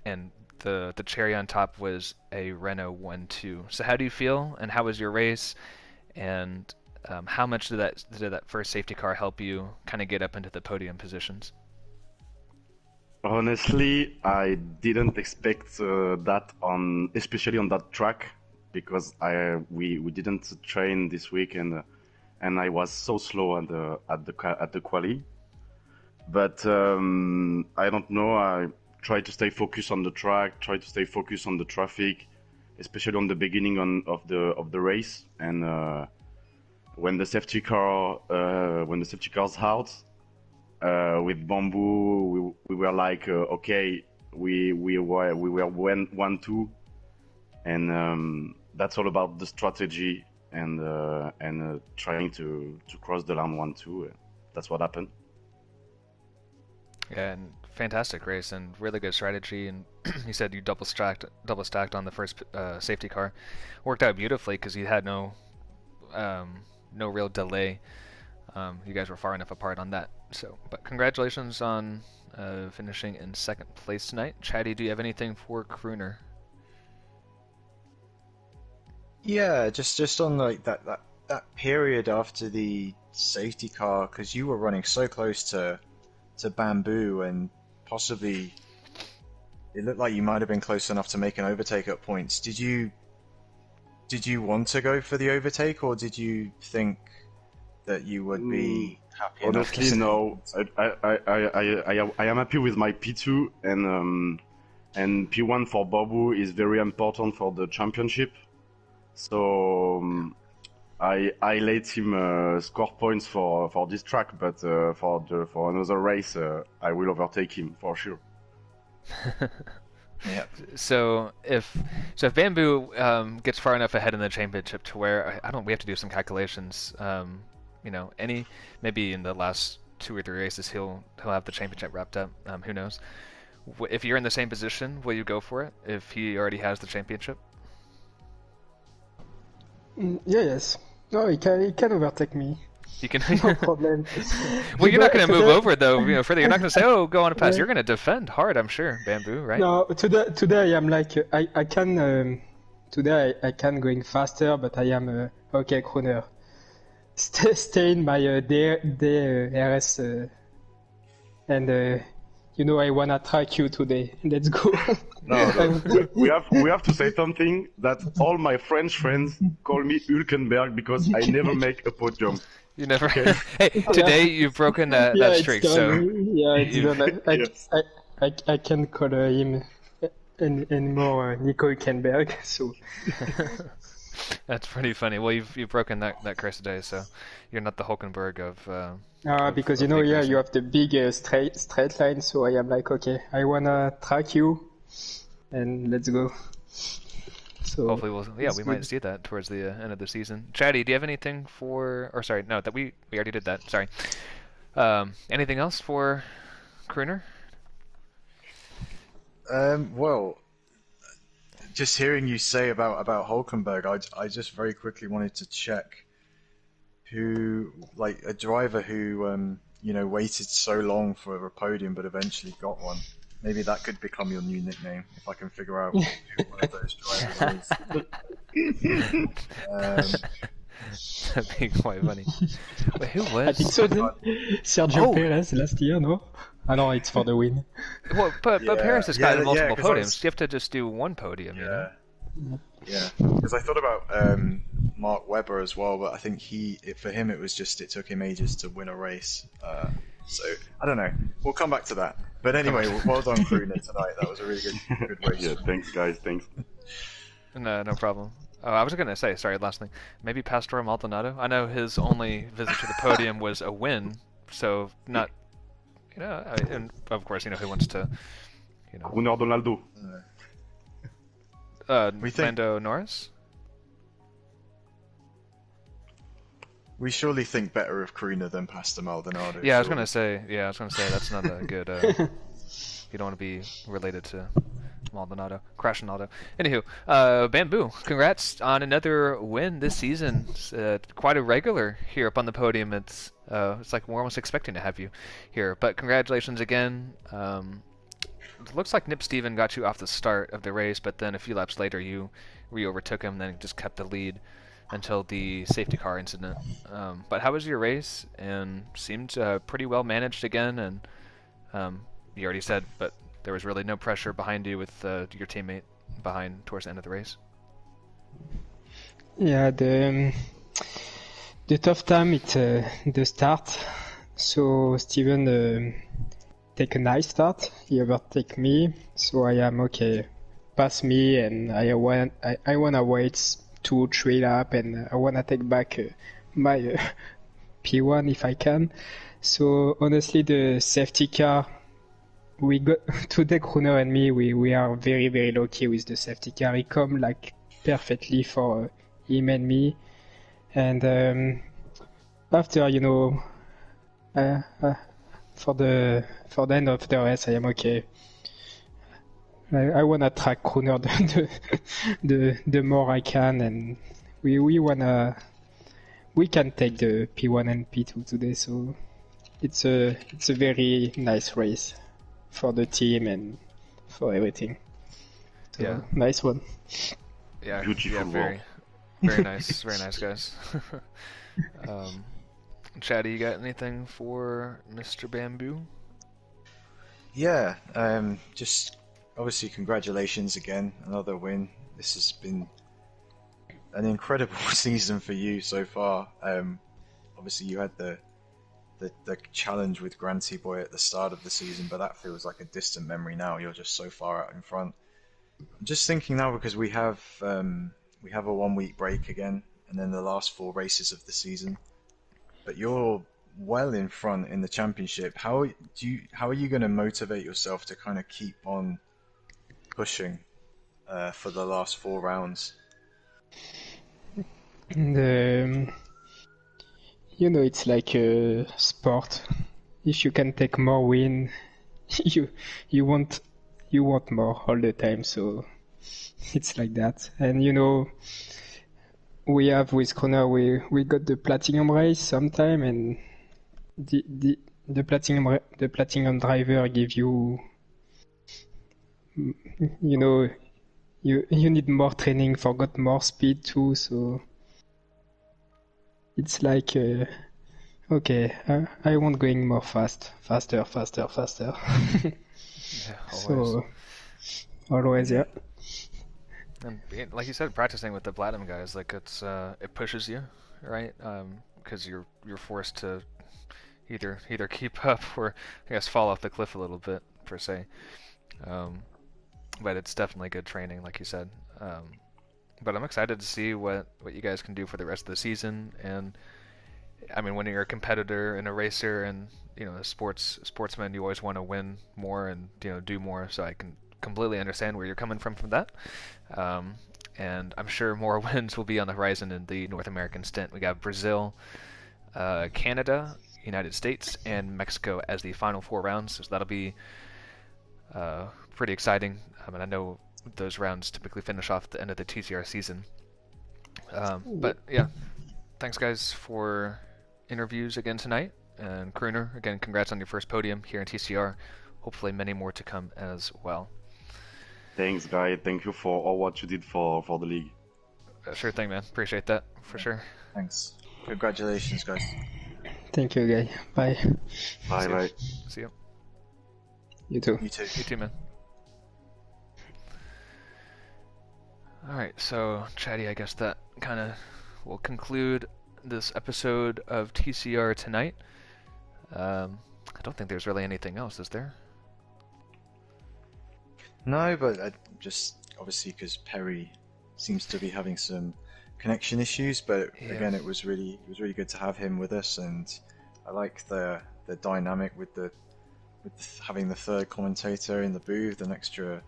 Speaker 1: and the cherry on top was a Renault 1-2. So how do you feel, and how was your race, and how much did that first safety car help you kind of get up into the podium positions?
Speaker 5: Honestly, I didn't expect that especially on that track, because we didn't train this week, and I was so slow at the quali. But I don't know. I tried to stay focused on the track, try to stay focused on the traffic, especially on the beginning of the race. And when the safety car's out with Bamboo, we were like, okay, we were 1-2, and that's all about the strategy and trying to cross the line 1-2. That's what happened.
Speaker 1: Yeah, and fantastic race and really good strategy. And you said you double stacked on the first safety car. Worked out beautifully because you had no real delay. You guys were far enough apart on that. So, but congratulations on finishing in second place tonight. Chatty, do you have anything for Crooner?
Speaker 2: Yeah, just on like that period after the safety car, because you were running so close to Bamboo, and possibly it looked like you might have been close enough to make an overtake at points. Did you want to go for the overtake, or did you think that you would be happy enough to
Speaker 5: Honestly,
Speaker 2: stay?
Speaker 5: no. I am happy with my P2, and P1 for Babu is very important for the championship. So I let him score points for this track, but for another race, I will overtake him for sure.
Speaker 2: Yeah.
Speaker 1: So if Bamboo gets far enough ahead in the championship to where we have to do some calculations. Maybe in the last 2 or 3 races he'll have the championship wrapped up. Who knows? If you're in the same position, will you go for it? If he already has the championship?
Speaker 4: Yes. No, he can overtake me.
Speaker 1: You can.
Speaker 4: No problem.
Speaker 1: Well, you're not going to move
Speaker 4: Today,
Speaker 1: over though. Further, you're not going to say, "Oh, go on a pass."
Speaker 4: yeah.
Speaker 1: You're going to defend hard, I'm sure, Bamboo, right?
Speaker 4: No, today I am like I can today I can going faster, but I am okay, Kroner. Stay in my DRS and I wanna track you today. Let's go.
Speaker 5: No, we have to say something that all my French friends call me Hülkenberg because I never make a podium.
Speaker 1: You never. Hey, today you've broken that
Speaker 4: Yeah,
Speaker 1: streak.
Speaker 4: it's
Speaker 1: So
Speaker 4: done. Yeah, it's
Speaker 1: you've-
Speaker 4: done.
Speaker 5: Yes.
Speaker 4: I can call him anymore Nico Hülkenberg. So
Speaker 1: That's pretty funny. Well, you've broken that curse today, so you're not the Hulkenberg of.
Speaker 4: because
Speaker 1: of league racing.
Speaker 4: you have the big straight line. So I am like, okay, I wanna track you, and let's go. So
Speaker 1: Hopefully, we
Speaker 4: it's
Speaker 1: might
Speaker 4: good.
Speaker 1: see that towards the end of the season. Chatty, do you have anything for? Or sorry, no, that we already did that. Sorry. Anything else for Crooner?
Speaker 2: Well, just hearing you say about Hulkenberg, I just very quickly wanted to check who, like a driver who waited so long for a podium but eventually got one. Maybe that could become your new nickname if I can figure out who one of those drivers is.
Speaker 1: That'd be quite funny. Wait, who
Speaker 4: I
Speaker 1: was?
Speaker 4: think so. Sergio
Speaker 1: Oh.
Speaker 4: Perez last year, no? I know it's for the win.
Speaker 1: Well, but
Speaker 2: Yeah,
Speaker 1: Paris has gotten
Speaker 2: yeah,
Speaker 1: multiple
Speaker 2: 'cause I
Speaker 1: podiums.
Speaker 2: was-
Speaker 1: You have to just do one podium. You know?
Speaker 2: Yeah, because I thought about Mark Webber as well, but I think for him it took him ages to win a race. So I don't know. We'll come back to that. But anyway, well done, Crooner, tonight. That was a really good race.
Speaker 5: Yeah, thanks guys, thanks.
Speaker 1: No problem. Oh, I was gonna say, sorry, last thing. Maybe Pastor Maldonado. I know his only visit to the podium was a win, so not, and of course, who wants to, you know.
Speaker 5: Crooner Donaldo.
Speaker 2: We think-
Speaker 1: Lando Norris?
Speaker 2: We surely think better of Crooner than Pastor Maldonado.
Speaker 1: Yeah, I was
Speaker 2: surely.
Speaker 1: gonna say that's not a good. You don't want to be related to Maldonado, Crashonado. Anywho, Bamboo, congrats on another win this season. It's, quite a regular here up on the podium. It's like we're almost expecting to have you here. But congratulations again. It looks like Nip Steven got you off the start of the race, but then a few laps later you overtook him, then just kept the lead until the safety car incident. But how was your race? And seemed pretty well managed again. And you already said, but there was really no pressure behind you with your teammate behind towards the end of the race.
Speaker 4: Yeah, the tough time it's the start. So Steven take a nice start. He overtake me, so I am okay. Pass me, and I wanna wait 2-3 lap, and I wanna take back my P1 if I can. So honestly, the safety car. We got today, Crooner and me. We are very very lucky with the safety car. It come like perfectly for him and me. And after for the end of the race, I am okay. I wanna track Crooner the more I can, and we can take the P1 and P2 today. So it's a very nice race for the team and for everything. So,
Speaker 1: Yeah.
Speaker 4: Nice one.
Speaker 1: Yeah,
Speaker 5: Beautiful
Speaker 1: very, very nice, very nice guys. Chatty, you got anything for Mr. Bamboo?
Speaker 2: Yeah, just obviously congratulations again, another win. This has been an incredible season for you so far. Obviously you had the challenge with Granty Boy at the start of the season, but that feels like a distant memory now. You're just so far out in front. I'm just thinking now because we have a 1 week break again, and then the last 4 races of the season. But you're well in front in the championship. How are you going to motivate yourself to kind of keep on pushing for the last 4 rounds?
Speaker 4: And, it's like a sport. If you can take more win, you want more all the time. So it's like that. And we have with Crooner, we got the platinum race sometime, and the platinum driver give you you need more training for got more speed too. So it's like okay, I want going more faster.
Speaker 1: Yeah, always.
Speaker 4: So always, yeah.
Speaker 1: And like you said, practicing with the platinum guys, like it pushes you, right? Because you're forced to either keep up or I guess fall off the cliff a little bit per se. But it's definitely good training, like you said. But I'm excited to see what you guys can do for the rest of the season. And I mean, when you're a competitor and a racer and a sportsman, you always want to win more and do more. So I can completely understand where you're coming from that. And I'm sure more wins will be on the horizon in the North American stint. We got Brazil, Canada, United States, and Mexico as the final 4 rounds. So that'll be pretty exciting. I mean, I know those rounds typically finish off the end of the TCR season. But yeah, thanks guys for interviews again tonight. And Crooner, again, congrats on your first podium here in TCR. Hopefully many more to come as well.
Speaker 5: Thanks, Guy. Thank you for all what you did for the league.
Speaker 1: Sure thing, man. Appreciate that, for sure.
Speaker 2: Thanks. Congratulations, guys.
Speaker 4: Thank you, guy. Bye.
Speaker 5: Bye.
Speaker 1: See you.
Speaker 4: You too.
Speaker 2: You too.
Speaker 1: You too, man. Alright, so Chatty, I guess that kind of will conclude this episode of TCR tonight. I don't think there's really anything else, is there?
Speaker 2: No, but just obviously because Perry seems to be having some connection issues, but
Speaker 1: Yeah.
Speaker 2: again, it was really good to have him with us, and I like the dynamic with the with having the third commentator in the booth, an extra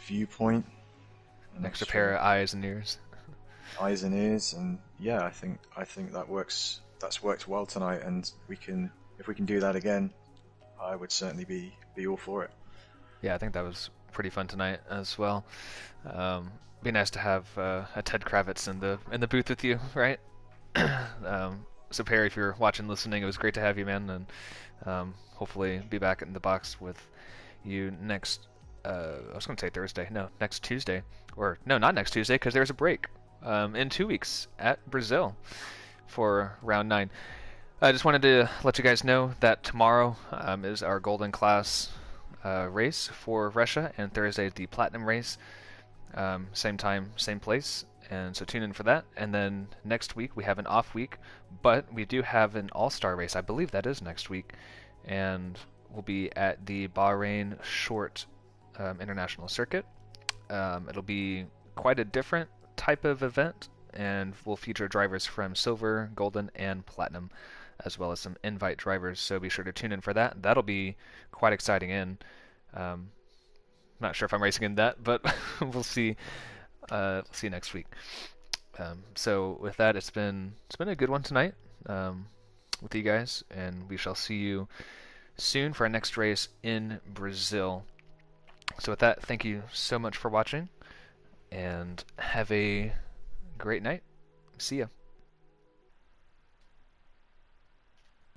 Speaker 2: viewpoint,
Speaker 1: an extra pair of eyes and ears.
Speaker 2: Eyes and ears, and yeah, I think that works. That's worked well tonight, and if we can do that again, I would certainly be all for it.
Speaker 1: Yeah, I think that was pretty fun tonight as well. Be nice to have a Ted Kravitz in the booth with you, right? So Perry, if you're watching, listening, it was great to have you, man, and hopefully be back in the box with you next. I was going to say Thursday. No, next Tuesday. Or no, not next Tuesday, because there's a break in 2 weeks at Brazil for round 9. I just wanted to let you guys know that tomorrow is our Golden Class race for Russia, and Thursday is the Platinum race. Same time, same place, and so tune in for that. And then next week we have an off week, but we do have an all-star race. I believe that is next week, and we'll be at the Bahrain Short International Circuit. It'll be quite a different type of event, and will feature drivers from Silver, Golden, and Platinum, as well as some invite drivers, so be sure to tune in for that. That'll be quite exciting, and not sure if I'm racing in that, but we'll see. See you next week. So with that, it's been a good one tonight with you guys, and we shall see you soon for our next race in Brazil. So with that, thank you so much for watching, and have a great night. See ya.